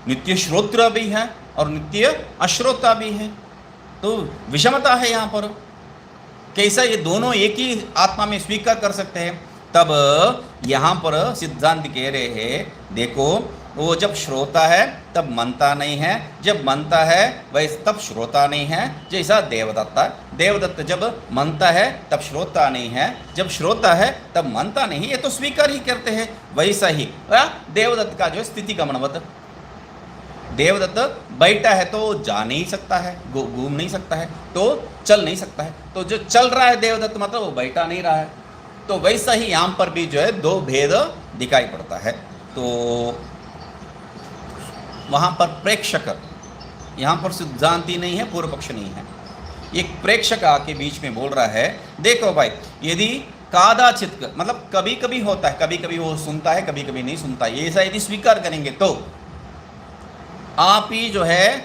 नित्य श्रोत्र भी है और नित्य अश्रोता भी है, तो विषमता है यहाँ पर। कैसा ये दोनों एक ही आत्मा में स्वीकार कर सकते हैं? तब यहाँ पर सिद्धांत कह रहे हैं देखो, वो जब श्रोता है तब मनता नहीं है, जब मनता है वैसे तब श्रोता नहीं है। जैसा देवदत्ता, देवदत्त जब मनता है तब श्रोता नहीं है, जब श्रोता है तब मनता नहीं, ये तो स्वीकार ही करते हैं। वैसा ही देवदत्त का जो स्थिति गमनवत, देवदत्त बैठा है तो जा नहीं सकता है, घूम नहीं सकता है, तो चल नहीं सकता है, तो जो चल रहा है देवदत्त मतलब वो बैठा नहीं रहा है। तो वैसा ही यहाँ पर भी जो है दो भेद दिखाई पड़ता है। तो वहाँ पर प्रेक्षक, यहाँ पर सिद्धांति नहीं है, पूर्व पक्ष नहीं है, एक प्रेक्षक आके बीच में बोल रहा है देखो भाई, यदि कादाचित मतलब कभी कभी होता है, कभी कभी वो सुनता है, कभी कभी नहीं सुनता, ये ऐसा यदि स्वीकार करेंगे तो आप ही जो है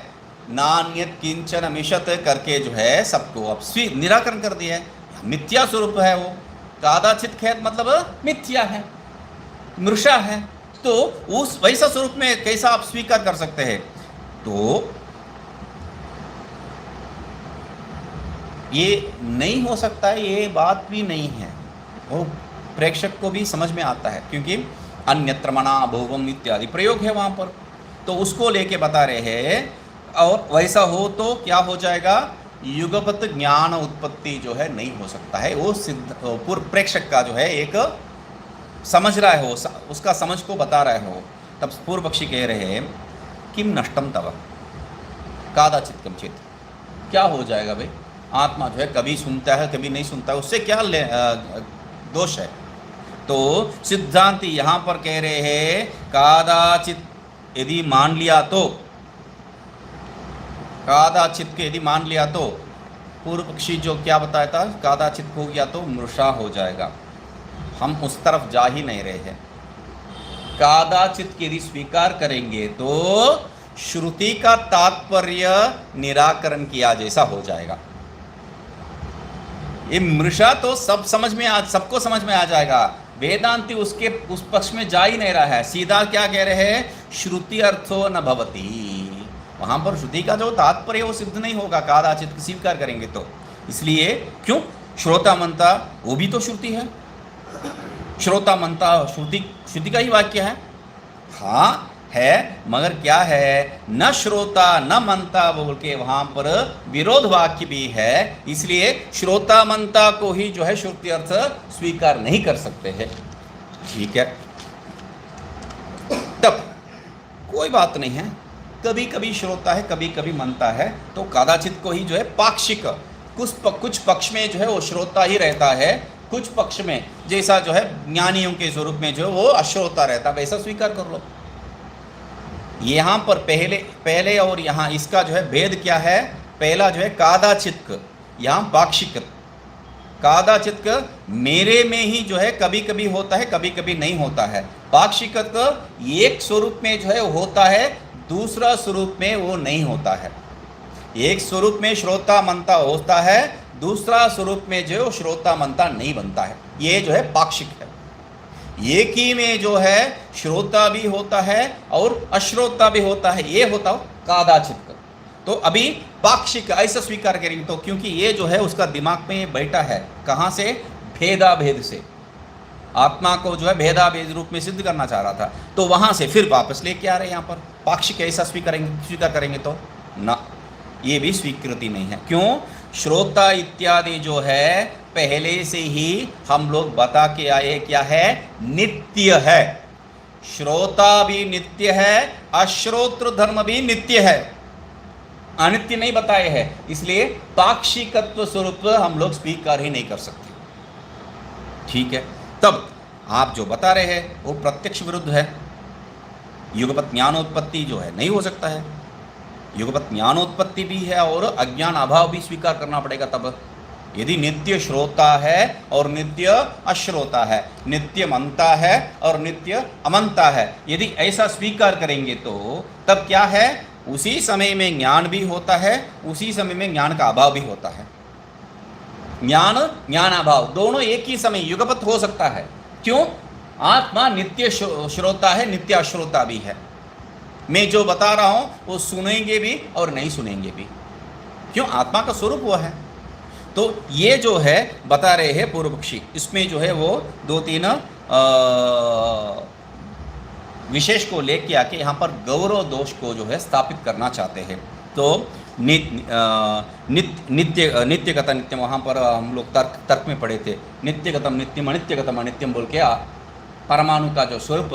नान्यत किंचन मिशत करके जो है सबको अब निराकरण कर दिया है, मिथ्या स्वरूप है वो। कादाचित खेत मतलब मिथ्या है, मृषा है, तो उस वैसा स्वरूप में कैसा आप स्वीकार कर सकते हैं? तो ये नहीं हो सकता है, ये बात भी नहीं है, वो प्रेक्षक को भी समझ में आता है, क्योंकि अन्यत्र मना भोगम इत्यादि प्रयोग है वहाँ पर। तो उसको लेके बता रहे हैं और वैसा हो तो क्या हो जाएगा, युगपत ज्ञान उत्पत्ति जो है नहीं हो सकता है। वो सिद्ध पूर्व प्रेक्षक का जो है एक समझ रहा है, वो उसका समझ को बता रहे हो। तब पूर्व पक्षी कह रहे हैं किम नष्टम तव कादाचित कमचित, क्या हो जाएगा भाई, आत्मा जो है कभी सुनता है कभी नहीं सुनता है, उससे क्या दोष है। तो सिद्धांति यहाँ पर कह रहे हैं कादाचित यदि मान लिया तो, कादाचित के यदि मान लिया तो, पूर्व पक्षी जो क्या बताया था, कादाचित हो गया तो मृषा हो जाएगा, हम उस तरफ जा ही नहीं रहे हैं। कादाचित के यदि स्वीकार करेंगे तो श्रुति का तात्पर्य निराकरण किया जैसा हो जाएगा। ये मृषा तो सब समझ में सबको समझ में आ जाएगा, वेदांती उसके उस पक्ष में जा ही नहीं रहा है, सीधा क्या कह रहे हैं, श्रुति अर्थो न भवती, वहां पर श्रुति का जो तात्पर्य वो सिद्ध नहीं होगा कादाचित स्वीकार करेंगे तो। इसलिए क्यों, श्रोता मनता वो भी तो श्रुति है, श्रोता मनता श्रुति का ही वाक्य है। हाँ है, मगर क्या है, न श्रोता न मनता बोल के वहां पर विरोध वाक्य भी है, इसलिए श्रोता मनता को ही जो है श्रुति अर्थ स्वीकार नहीं कर सकते हैं। ठीक है, तब कोई बात नहीं है, कभी कभी श्रोता है कभी कभी मनता है, तो कदाचित को ही जो है पाक्षिक, कुछ पक्ष में जो है वो श्रोता ही रहता है, कुछ पक्ष में जैसा जो है ज्ञानियों के स्वरूप में जो वो अश्रोता रहता है, वैसा स्वीकार कर लो। यहाँ पर पहले और यहाँ इसका जो है भेद क्या है, पहला जो है कादाचित, यहाँ पाक्षिक, कादाचित मेरे में ही जो है कभी कभी होता है कभी कभी नहीं होता है, पाक्षिक एक स्वरूप में जो है होता है, दूसरा स्वरूप में वो नहीं होता है। एक स्वरूप में श्रोता मनता होता है, दूसरा स्वरूप में जो है श्रोता मनता नहीं बनता है, ये जो है पाक्षिक है। एक ही में जो है श्रोता भी होता है और अश्रोता भी होता है, ये होता कादाचित। तो अभी पाक्षिक ऐसा स्वीकार करेंगे तो, क्योंकि ये जो है उसका दिमाग में बैठा है, कहाँ से, भेदा भेद से, आत्मा को जो है भेदा भेद रूप में सिद्ध करना चाह रहा था, तो वहां से फिर वापस लेके आ रहे हैं यहाँ पर पाक्षिक ऐसा स्वीकार करेंगे तो ना, ये भी स्वीकृति नहीं है। क्यों, श्रोता इत्यादि जो है पहले से ही हम लोग बता के आए क्या है, नित्य है, श्रोता भी नित्य है, अश्रोत्र धर्म भी नित्य है, अनित्य नहीं बताए हैं, इसलिए पाक्षिकत्व स्वरूप हम लोग स्वीकार ही नहीं कर सकते। ठीक है, तब आप जो बता रहे हैं वो प्रत्यक्ष विरुद्ध है, युगपत ज्ञानोत्पत्ति जो है नहीं हो सकता है, युगपत ज्ञानोत्पत्ति भी है और अज्ञान अभाव भी स्वीकार करना पड़ेगा। तब यदि नित्य श्रोता है और नित्य अश्रोता है, नित्य मनता है और नित्य अमनता है, यदि ऐसा स्वीकार करेंगे तो तब क्या है, उसी समय में ज्ञान भी होता है, उसी समय में ज्ञान का अभाव भी होता है। ज्ञान अभाव दोनों एक ही समय युगपत हो सकता है। क्यों, आत्मा नित्य श्रोता है, नित्य अश्रोता भी है। मैं जो बता रहा हूं वो सुनेंगे भी और नहीं सुनेंगे भी, क्यों, आत्मा का स्वरूप हुआ है। तो ये जो है बता रहे हैं पूर्व पक्षी, इसमें जो है वो 2-3 विशेष को लेके आके यहाँ पर गौरव दोष को जो है स्थापित करना चाहते हैं। तो नित्यगतम नित्यम, वहाँ पर हम लोग तर्क में पढ़े थे, नित्यगतम नित्यम अनित्यगतम अनित्यम बोल के परमाणु का जो स्वरूप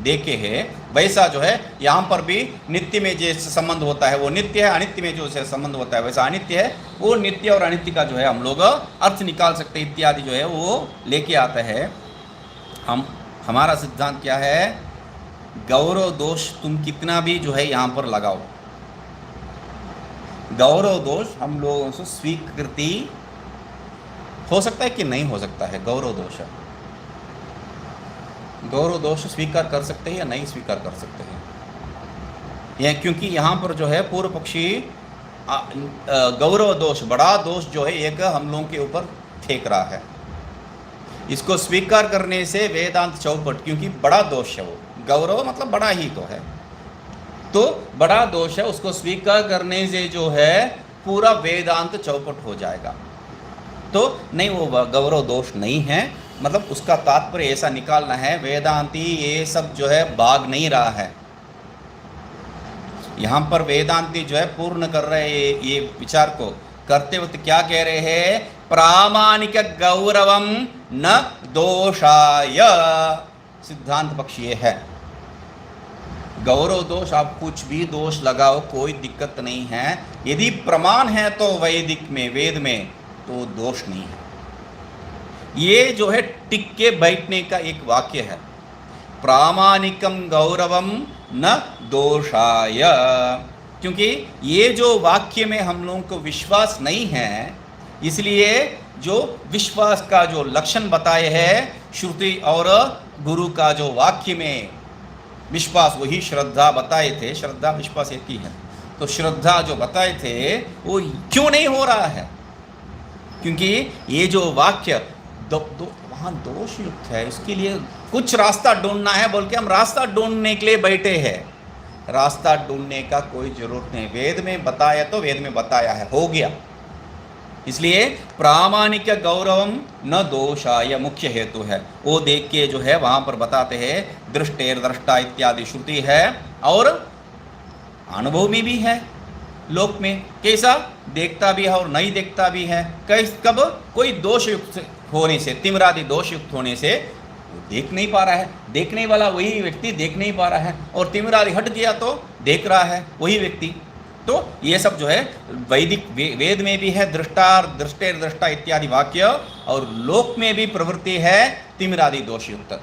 देखे है, वैसा जो है यहाँ पर भी नित्य में जैसे संबंध होता है वो नित्य है, अनित्य में जो संबंध होता है वैसा अनित्य है। वो नित्य और अनित्य का जो है हम लोग अर्थ निकाल सकते इत्यादि जो है वो लेके आता है। हमारा सिद्धांत क्या है, गौरव दोष तुम कितना भी जो है यहाँ पर लगाओ, गौरव दोष हम लोगों से स्वीकृति हो सकता है कि नहीं हो सकता है, गौरव दोष स्वीकार कर सकते हैं या नहीं स्वीकार कर सकते हैं, यह क्योंकि यहाँ पर जो है पूर्व पक्षी गौरव दोष, बड़ा दोष जो है एक हम लोगों के ऊपर फेंक रहा है। इसको स्वीकार करने से वेदांत चौपट, क्योंकि बड़ा दोष है वो, गौरव मतलब बड़ा ही तो है, तो बड़ा दोष है, उसको स्वीकार करने से जो है पूरा वेदांत चौपट हो जाएगा। तो नहीं, वो गौरव दोष नहीं है, मतलब उसका तात्पर्य ऐसा निकालना है, वेदांती ये सब जो है भाग नहीं रहा है, यहाँ पर वेदांती जो है पूर्ण कर रहे हैं ये विचार को करते वक्त क्या कह रहे हैं, प्रामाणिक गौरवम न दोषाय। सिद्धांत पक्ष ये है, गौरव दोष आप कुछ भी दोष लगाओ कोई दिक्कत नहीं है, यदि प्रमाण है तो वैदिक में वेद में तो दोष नहीं है। ये जो है टिक के बैठने का एक वाक्य है, प्रामाणिकम गौरवम न दोषाय। क्योंकि ये जो वाक्य में हम लोगों को विश्वास नहीं है, इसलिए जो विश्वास का जो लक्षण बताए हैं श्रुति और गुरु का जो वाक्य में विश्वास, वही श्रद्धा बताए थे, श्रद्धा विश्वास एक ही है, तो श्रद्धा जो बताए थे वो क्यों नहीं हो रहा है, क्योंकि ये जो वाक्य वहाँ दोष युक्त है, इसके लिए कुछ रास्ता ढूंढना है बोल के हम रास्ता ढूंढने के लिए बैठे हैं। रास्ता ढूंढने का कोई जरूरत नहीं, वेद में बताया तो वेद में बताया है, हो गया। इसलिए प्रामाणिक गौरवम न दोषाय मुख्य हेतु है, वो देख के जो है वहां पर बताते हैं दृष्टेर दृष्टा इत्यादि श्रुति है और अनुभव में भी है, लोक में कैसा देखता भी है और नहीं देखता भी है। कब कोई दोष युक्त होने से, तिमरादि दोष युक्त होने से देख नहीं पा रहा है, देखने वाला वही व्यक्ति देख नहीं पा रहा है, और तिमरादि हट गया तो देख रहा है वही व्यक्ति। तो ये सब जो है वैदिक वेद में भी है दृष्टार दृष्टेर दृष्टा इत्यादि वाक्य, और लोक में भी प्रवृत्ति है तिमिरादि दोष युक्त।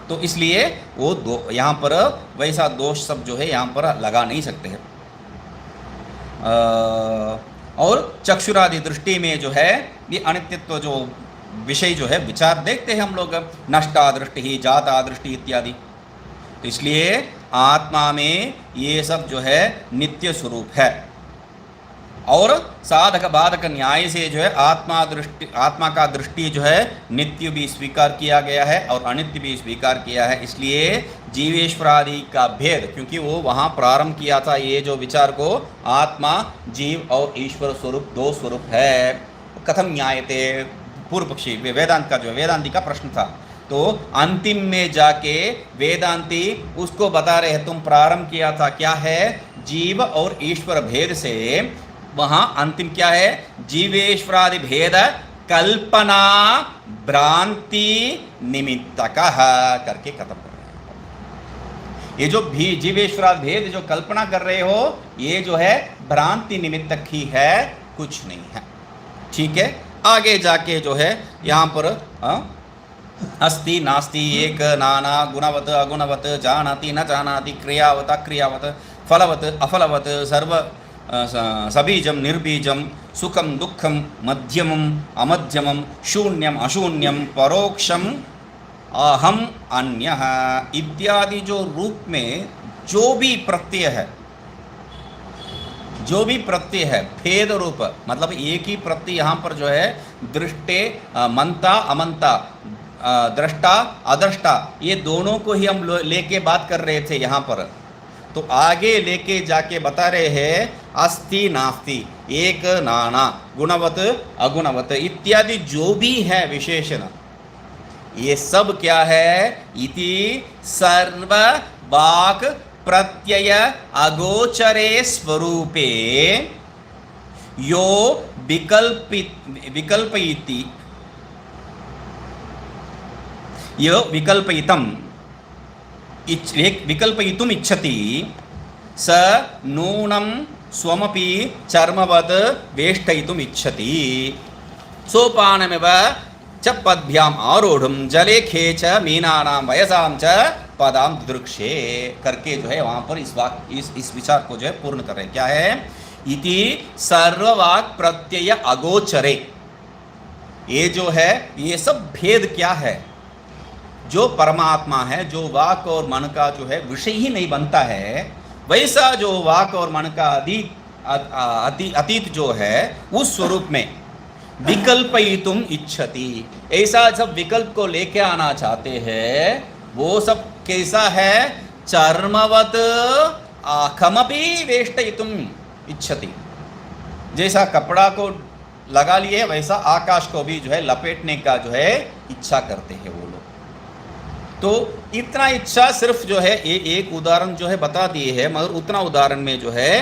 तो इसलिए वो यहाँ पर वैसा दोष सब जो है यहाँ पर लगा नहीं सकते हैं। और चक्षुरादि दृष्टि में जो है ये अनित्यत्व जो विषय जो है विचार देखते हैं हम लोग, नष्टा दृष्टि ही जाता दृष्टि इत्यादि। तो इसलिए आत्मा में ये सब जो है नित्य स्वरूप है, और साधक बाधक न्याय से जो है आत्मा का दृष्टि जो है नित्य भी स्वीकार किया गया है और अनित्य भी स्वीकार किया है। इसलिए जीवेश्वरादि का भेद, क्योंकि वो वहाँ प्रारंभ किया था ये जो विचार को, आत्मा जीव और ईश्वर स्वरूप दो स्वरूप है, कथम न्यायते, पूर्व पक्षी वेदांत का जो वेदांति का प्रश्न था। तो अंतिम में जाके वेदांती उसको बता रहे हैं, तुम प्रारंभ किया था क्या है, जीव और ईश्वर भेद से, वहां अंतिम क्या है, जीवेश्वरादि भेद कल्पना भ्रांति निमित्तक करके खत्म कर रहे हैं। ये जो भी जीवेश्वरादि भेद जो कल्पना कर रहे हो, ये जो है भ्रांति निमित्तक ही है, कुछ नहीं है। ठीक है, आगे जाके जो है यहाँ पर अस्ति नास्ति एक नाना गुणवत अगुणवत जानाति न जानाति क्रियावत अक्रियावत फलवत अफलवत सर्व सबीजम निर्बीजम सुखम दुखम मध्यमम अमध्यमम शून्यम अशून्यम परोक्षम अहम अन्यः इत्यादि जो रूप में जो भी प्रत्यय है, जो भी प्रत्यय है भेद रूप, मतलब एक ही प्रत्यय यहाँ पर जो है दृष्टे मनता अमनता, दृष्टा अदृष्टा, ये दोनों को ही हम लेके बात कर रहे थे यहाँ पर। तो आगे लेके जाके बता रहे हैं अस्ति नास्ति एक नाना गुणवत अगुणवत इत्यादि जो भी है विशेषण, ये सब क्या है, इति सर्व वाक प्रत्यय अगोचरे स्वरूपे यो विकल्पयति यो विकल्पयितुम इच्छति स नूनं स्वमपि चर्मवत् वेष्टयितुम इच्छति सोपानमिव च पद्भ्याम आरोढ़ जले खेच मीनानां वयसां च पदाम दृक्षे करके जो है वहां पर इस विचार को जो है पूर्ण कर रहे हैं। क्या है, इति सर्ववाक प्रत्यय अगोचरे, ये जो है ये सब भेद क्या है, जो परमात्मा है, जो वाक और मन का जो है विषय ही नहीं बनता है, वैसा जो वाक और मन का अतीत जो है उस स्वरूप में विकल्पयितुम इच्छति, ऐसा सब विकल्प को लेके आना चाहते हैं, वो सब कैसा है, चर्मवत कमपि वेष्टयितुम इच्छति, जैसा कपड़ा को लगा लिए वैसा आकाश को भी जो है लपेटने का जो है इच्छा करते हैं वो लोग। तो इतना इच्छा सिर्फ जो है ये एक उदाहरण जो है बता दिए है, मगर उतना उदाहरण में जो है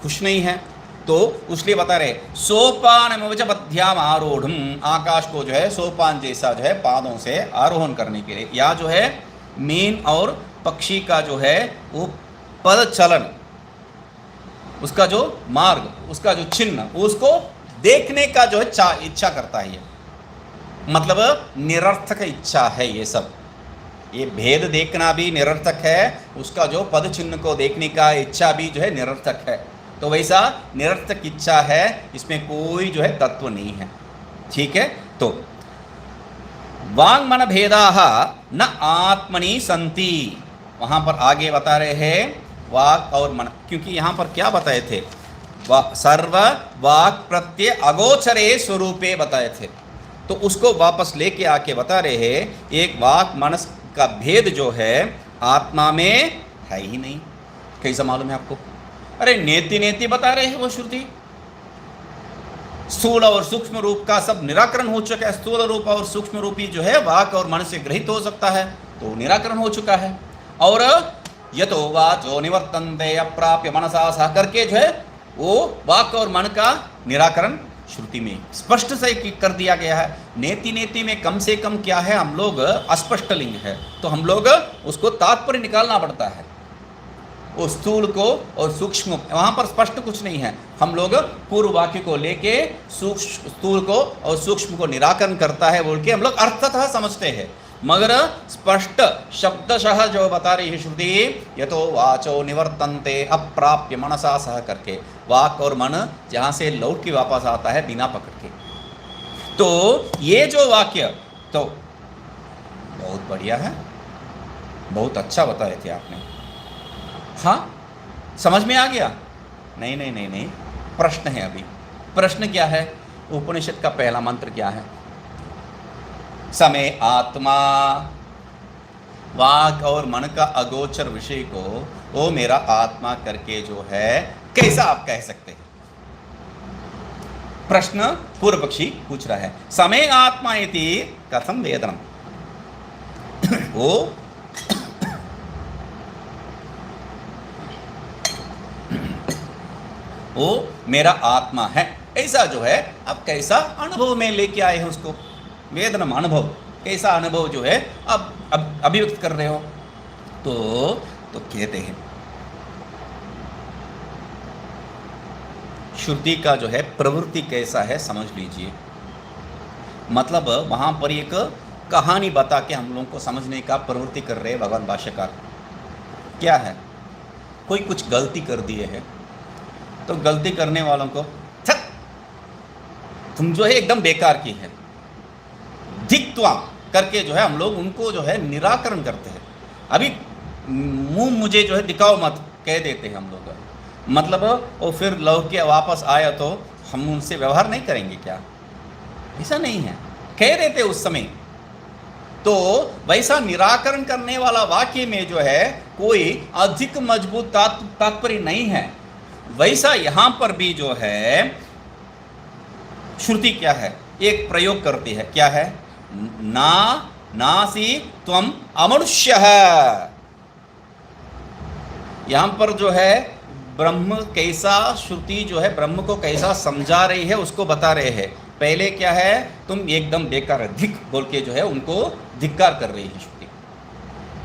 खुश नहीं है। तो उसलिए बता रहे सोपान मध्याम आरोढ़, आकाश को जो है सोपान जैसा जो है पादों से आरोहण करने के लिए, या जो है मीन और पक्षी का जो है वो पद चलन, उसका जो मार्ग, उसका जो चिन्ह, उसको देखने का जो है इच्छा करता है। ये मतलब निरर्थक इच्छा है ये सब। ये भेद देखना भी निरर्थक है, उसका जो पद चिन्ह को देखने का इच्छा भी जो है निरर्थक है। तो वैसा निरर्थक इच्छा है, इसमें कोई जो है तत्व नहीं है। ठीक है, तो वांग मन भेदाः न आत्मनि संति, वहां पर आगे बता रहे हैं वाक और मन, क्योंकि यहां पर क्या बताए थे, सर्व वाक प्रत्यय अगोचरे स्वरूपे बताए थे। तो उसको वापस लेके आके बता रहे हैं एक वाक मनस का भेद जो है आत्मा में है ही नहीं। कैसा मालूम है आपको? अरे नेति नेति बता रहे हैं वो श्रुति। स्थूल और सूक्ष्म रूप का सब निराकरण हो चुका है। स्थूल रूप और सूक्ष्म रूपी जो है वाक और मन से ग्रहित हो सकता है, तो निराकरण हो चुका है। और यतो वाचो निवर्तन्ते अप्राप्य मनसा सह करके जो है वो वाक और मन का निराकरण श्रुति में स्पष्ट से कर दिया गया है। नेति नेति में कम से कम क्या है, हम लोग अस्पष्ट लिंग है, तो हम लोग उसको तात्पर्य निकालना पड़ता है। वो स्थूल को और सूक्ष्म, वहां पर स्पष्ट कुछ नहीं है। हम लोग पूर्व वाक्य को लेके सूक्ष्म स्थूल को और सूक्ष्म को निराकरण करता है बोल के हम लोग अर्थतः समझते हैं, मगर स्पष्ट शब्दशः जो बता रही है श्रुति, यतो वाचो निवर्तन्ते अप्राप्य मनसा सह करके, वाक और मन जहां से लौट के वापस आता है बिना पकड़ के। तो ये जो वाक्य तो बहुत बढ़िया है, बहुत अच्छा बताए थे आपने। हाँ, समझ में आ गया? नहीं नहीं नहीं नहीं, प्रश्न है अभी। प्रश्न क्या है? उपनिषद का पहला मंत्र क्या है? समय आत्मा, वाक और मन का अगोचर विषय को वो मेरा आत्मा करके जो है कैसा आप कह सकते हैं? प्रश्न पूर्व पक्षी पूछ रहा है। समय आत्मा इति कथम वेदनम, वो मेरा आत्मा है, ऐसा जो है अब कैसा अनुभव में लेके आए हैं उसको, वेदनम अनुभव, कैसा अनुभव जो है अब अभिव्यक्त कर रहे हो। तो कहते हैं श्रुति का जो है प्रवृत्ति कैसा है समझ लीजिए। मतलब वहां पर एक कहानी बता के हम लोगों को समझने का प्रवृत्ति कर रहे हैं भगवान भाष्यकार। क्या है? कोई कुछ गलती कर दिए है, तो गलती करने वालों को तुम जो है एकदम बेकार की है, धिक्त्वा करके जो है हम लोग उनको जो है निराकरण करते हैं। अभी मुंह मुझे जो है दिखाओ मत कह देते हैं हम लोग। मतलब वो फिर लौट के वापस आया तो हम उनसे व्यवहार नहीं करेंगे क्या? ऐसा नहीं है, कह देते उस समय। तो वैसा निराकरण करने वाला वाक्य में जो है कोई अधिक मजबूत तात्पर्य नहीं है। वैसा यहां पर भी जो है श्रुति क्या है, एक प्रयोग करती है। क्या है? ना नासी त्वम अमनुष्यः। यहां पर जो है ब्रह्म कैसा, श्रुति जो है ब्रह्म को कैसा समझा रही है उसको बता रहे हैं। पहले क्या है, तुम एकदम बेकार, धिक बोल के जो है उनको धिक्कार कर रही है श्रुति।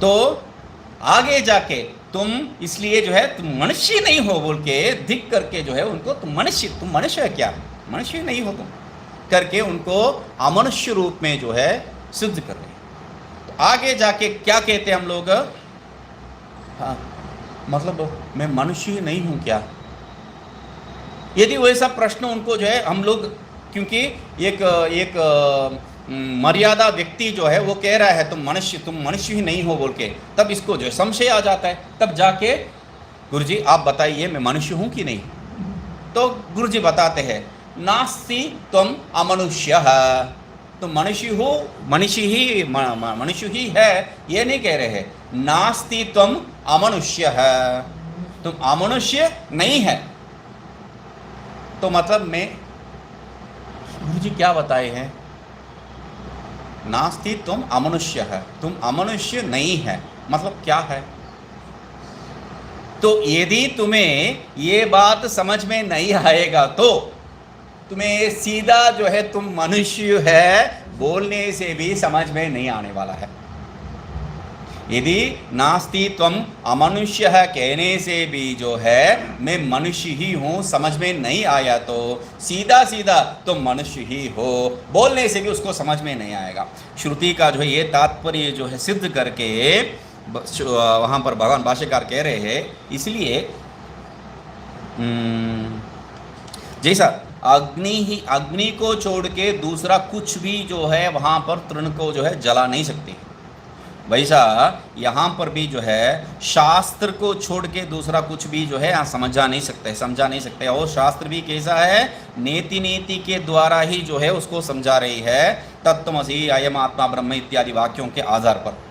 तो आगे जाके तुम इसलिए जो है तुम मनुष्य नहीं हो बोल के धिक करके जो है उनको तुम मनुष्य है क्या, मनुष्य नहीं हो तुम करके उनको अमनुष्य रूप में जो है सिद्ध कर रहे हैं। तो आगे जाके क्या कहते हैं हम लोग? हाँ, मतलब मैं मनुष्य ही नहीं हूं क्या? यदि वैसा प्रश्न उनको जो है हम लोग, क्योंकि एक मर्यादा व्यक्ति जो है वो कह रहा है तुम मनुष्य ही नहीं हो बोल के, तब इसको जो है संशय आ जाता है। तब जाके गुरुजी आप बताइए मैं मनुष्य हूं कि नहीं? तो गुरुजी बताते हैं नास्ति त्वम अमनुष्यः। तो मनुष्य ही है ये नहीं कह रहे हैं। नास्ति त्वम अमनुष्यः, तुम अमनुष्य नहीं है। तो मतलब मैं गुरुजी क्या बताए हैं? नास्ति तुम अमनुष्य है, तुम अमनुष्य नहीं है, मतलब क्या है? तो यदि तुम्हें ये बात समझ में नहीं आएगा तो तुम्हें सीधा जो है तुम मनुष्य है बोलने से भी समझ में नहीं आने वाला है। यदि नास्ति त्वम अमनुष्य है कहने से भी जो है मैं मनुष्य ही हूँ समझ में नहीं आया तो सीधा सीधा तुम मनुष्य ही हो बोलने से भी उसको समझ में नहीं आएगा। श्रुति का जो है ये तात्पर्य जो है सिद्ध करके वहाँ पर भगवान भाष्यकार कह रहे हैं, इसलिए जैसा अग्नि को छोड़ के दूसरा कुछ भी जो है वहाँ पर तृण को जो है जला नहीं सकती, वैसा यहाँ पर भी जो है शास्त्र को छोड़ के दूसरा कुछ भी जो है यहाँ समझा नहीं सकते। और शास्त्र भी कैसा है, नीति के द्वारा ही जो है उसको समझा रही है, तत्त्वमसि अयम आत्मा ब्रह्म इत्यादि वाक्यों के आधार पर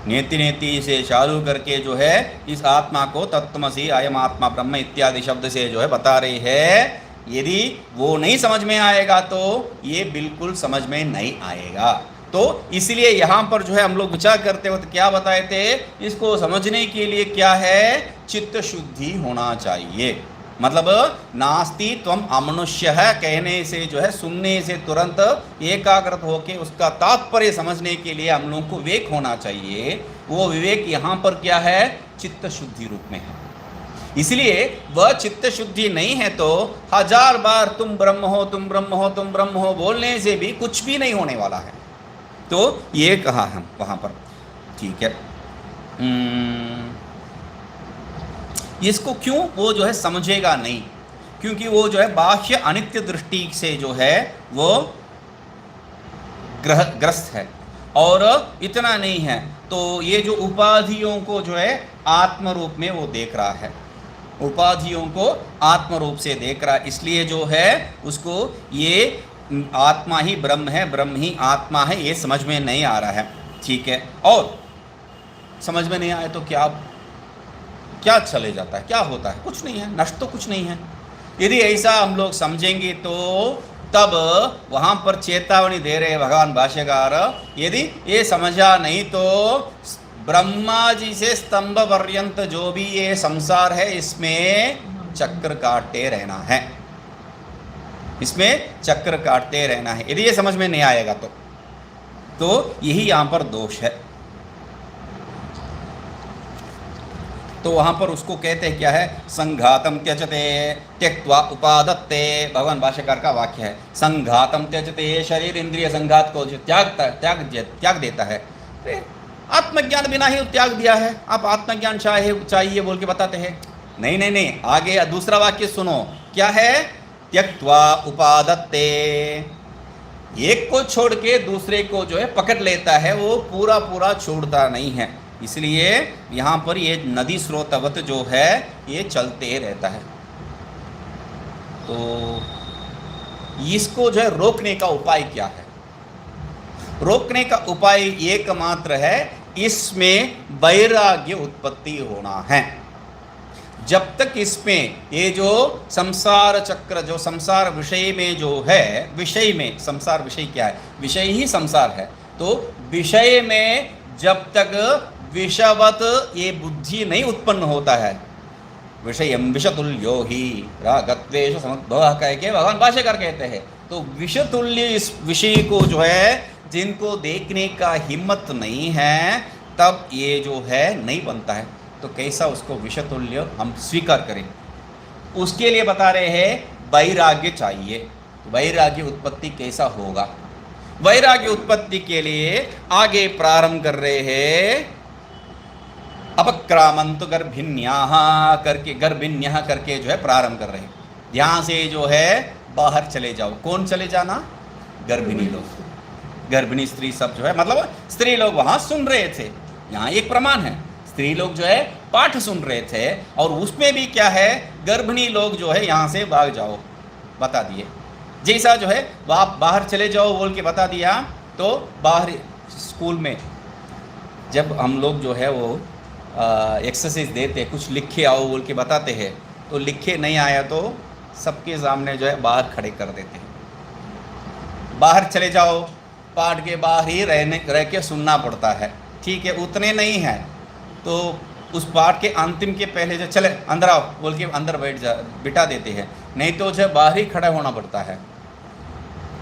नीति से चालू करके जो है इस आत्मा को तत्त्वमसि अयम आत्मा ब्रह्म इत्यादि शब्द से जो है बता रही है। यदि वो नहीं समझ में आएगा तो ये बिल्कुल समझ में नहीं आएगा। तो इसलिए यहाँ पर जो है हम लोग विचार करते वक्त क्या बताए थे, इसको समझने के लिए क्या है, चित्त शुद्धि होना चाहिए। मतलब नास्ति त्वम अमनुष्य है कहने से जो है सुनने से तुरंत एकाग्रत होके उसका तात्पर्य समझने के लिए हम लोगों को विवेक होना चाहिए। वो विवेक यहाँ पर क्या है, चित्त शुद्धि रूप में है। इसलिए वह चित्त शुद्धि नहीं है तो हजार बार तुम ब्रह्म हो तुम ब्रह्म हो तुम ब्रह्म हो बोलने से भी कुछ भी नहीं होने वाला है। तो ये कहा हम वहाँ पर, ठीक है। इसको क्यों वो जो है समझेगा नहीं, क्योंकि वो जो है बाह्य अनित्य दृष्टि से जो है वो ग्रस्त है। और इतना नहीं है तो ये जो उपाधियों को जो है आत्म रूप में वो देख रहा है, उपाधियों को आत्म रूप से देख रहा है, इसलिए जो है उसको ये आत्मा ही ब्रह्म है, ब्रह्म ही आत्मा है, ये समझ में नहीं आ रहा है, ठीक है। और समझ में नहीं आए तो क्या चले जाता है, क्या होता है, कुछ नहीं है, नष्ट तो कुछ नहीं है। यदि ऐसा हम लोग समझेंगे तो तब वहाँ पर चेतावनी दे रहे भगवान भाष्यकार, यदि ये समझा नहीं तो ब्रह्मा जी से स्तंभ पर्यंत जो भी ये संसार है इसमें चक्र काटते रहना है, इसमें चक्र काटते रहना है। यदि ये समझ में नहीं आएगा तो यही यहाँ पर दोष है। तो वहाँ पर उसको कहते हैं क्या है, संघातम त्यजते त्यक्त्वा उपादत्ते, भगवान भाष्यकार का वाक्य है। संघातम त्यजते, शरीर इंद्रिय संघात को जो त्याग देता है, आत्मज्ञान बिना ही त्याग दिया है। आप आत्मज्ञान चाहिए बोल के बताते हैं, नहीं, आगे दूसरा वाक्य सुनो, क्या है, त्यक्त्वा उपादत्ते, एक को छोड़ के दूसरे को जो है पकड़ लेता है, वो पूरा छोड़ता नहीं है। इसलिए यहाँ पर ये नदी स्रोतवत जो है ये चलते रहता है। तो इसको जो है रोकने का उपाय क्या है, रोकने का उपाय एकमात्र है, इसमें वैराग्य उत्पत्ति होना है। जब तक इसमें ये जो संसार चक्र जो संसार विषय में जो है, विषय में संसार विषय क्या है, विषय ही संसार है। तो विषय में जब तक विषवत ये बुद्धि नहीं उत्पन्न होता है, विषयम विषतुल्यो ही रागद्वेष समुद्भवः कह के भगवान भाष्यकार कहते हैं। तो विषतुल्य इस विषय को जो है जिनको देखने का हिम्मत नहीं है, तब ये जो है नहीं बनता है। तो कैसा उसको विषतुल्य हम स्वीकार करें, उसके लिए बता रहे हैं वैराग्य चाहिए। वैराग्य उत्पत्ति कैसा होगा, वैराग्य उत्पत्ति के लिए आगे प्रारंभ कर रहे हैं, अपक्रामंतु गर्भिन्याः करके, गर्भिन्यः करके जो है प्रारंभ कर रहे हैं। यहाँ से जो है बाहर चले जाओ। कौन चले जाना, गर्भिणी लोग, गर्भिणी स्त्री सब जो है, मतलब स्त्री लोग वहाँ सुन रहे थे। यहाँ एक प्रमाण है, स्त्री लोग जो है पाठ सुन रहे थे, और उसमें भी क्या है, गर्भिणी लोग जो है यहाँ से भाग जाओ बता दिए। जैसा जो है वहाँ बाहर चले जाओ बोल के बता दिया, तो बाहर स्कूल में जब हम लोग जो है वो एक्सरसाइज देते, कुछ लिखे आओ बोल के बताते हैं, तो लिखे नहीं आया तो सबके सामने जो है बाहर खड़े कर देते हैं, बाहर चले जाओ। पाठ के बाहर ही रह के सुनना पड़ता है, ठीक है। उतने नहीं है तो उस पाठ के अंतिम के पहले जो चले अंदर आओ बोल के अंदर बिठा देते हैं, नहीं तो जो बाहर ही खड़ा होना पड़ता है।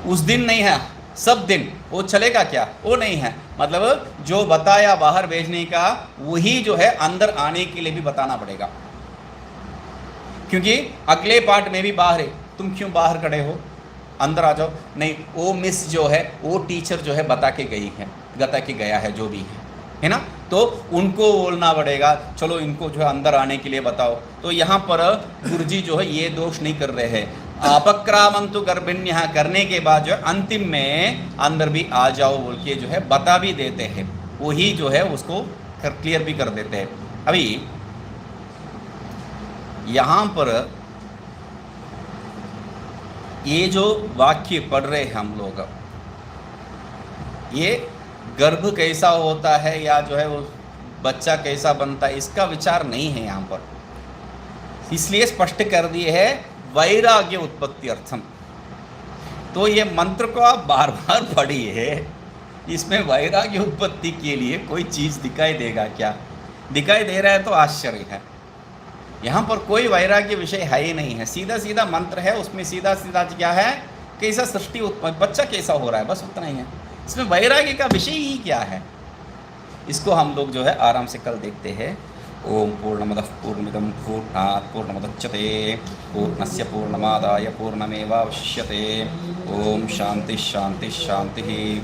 उस दिन नहीं है, सब दिन वो चलेगा क्या, वो नहीं है। मतलब जो बताया बाहर भेजने का वही जो है अंदर आने के लिए भी बताना पड़ेगा, क्योंकि अगले पार्ट में भी बाहर है, तुम क्यों बाहर खड़े हो, अंदर आ जाओ। नहीं, वो मिस जो है वो टीचर जो है बता के गया है जो भी है ना, तो उनको बोलना पड़ेगा चलो इनको जो है अंदर आने के लिए बताओ। तो यहाँ पर गुरुजी जो है ये दोष नहीं कर रहे हैं, अपक्रामंतु गर्भिण्य करने के बाद जो है अंतिम में अंदर भी आ जाओ बोल के जो है बता भी देते हैं, वही जो है उसको क्लियर भी कर देते हैं। अभी यहाँ पर ये जो वाक्य पढ़ रहे हैं हम लोग, ये गर्भ कैसा होता है या जो है वो बच्चा कैसा बनता है इसका विचार नहीं है यहाँ पर, इसलिए स्पष्ट कर दिए है वैराग्य उत्पत्ति अर्थम। तो ये मंत्र को आप बार बार पढ़िए, इसमें वैराग्य उत्पत्ति के लिए कोई चीज़ दिखाई देगा क्या, दिखाई दे रहा है तो आश्चर्य है। यहाँ पर कोई वैराग्य विषय है ही नहीं है, सीधा सीधा मंत्र है, उसमें सीधा सीधा क्या है, कैसा सृष्टि उत्पत्ति, बच्चा कैसा हो रहा है, बस उतना ही है। इसमें वैराग्य का विषय ही क्या है, इसको हम लोग जो है आराम से कल देखते हैं। ओम पूर्णमदः पूर्णमिदं पूर्णात् पूर्णमुदच्यते पूर्णस्य पूर्णमादाय पूर्णमेवावशिष्यते। ओम शांति शांति शांति।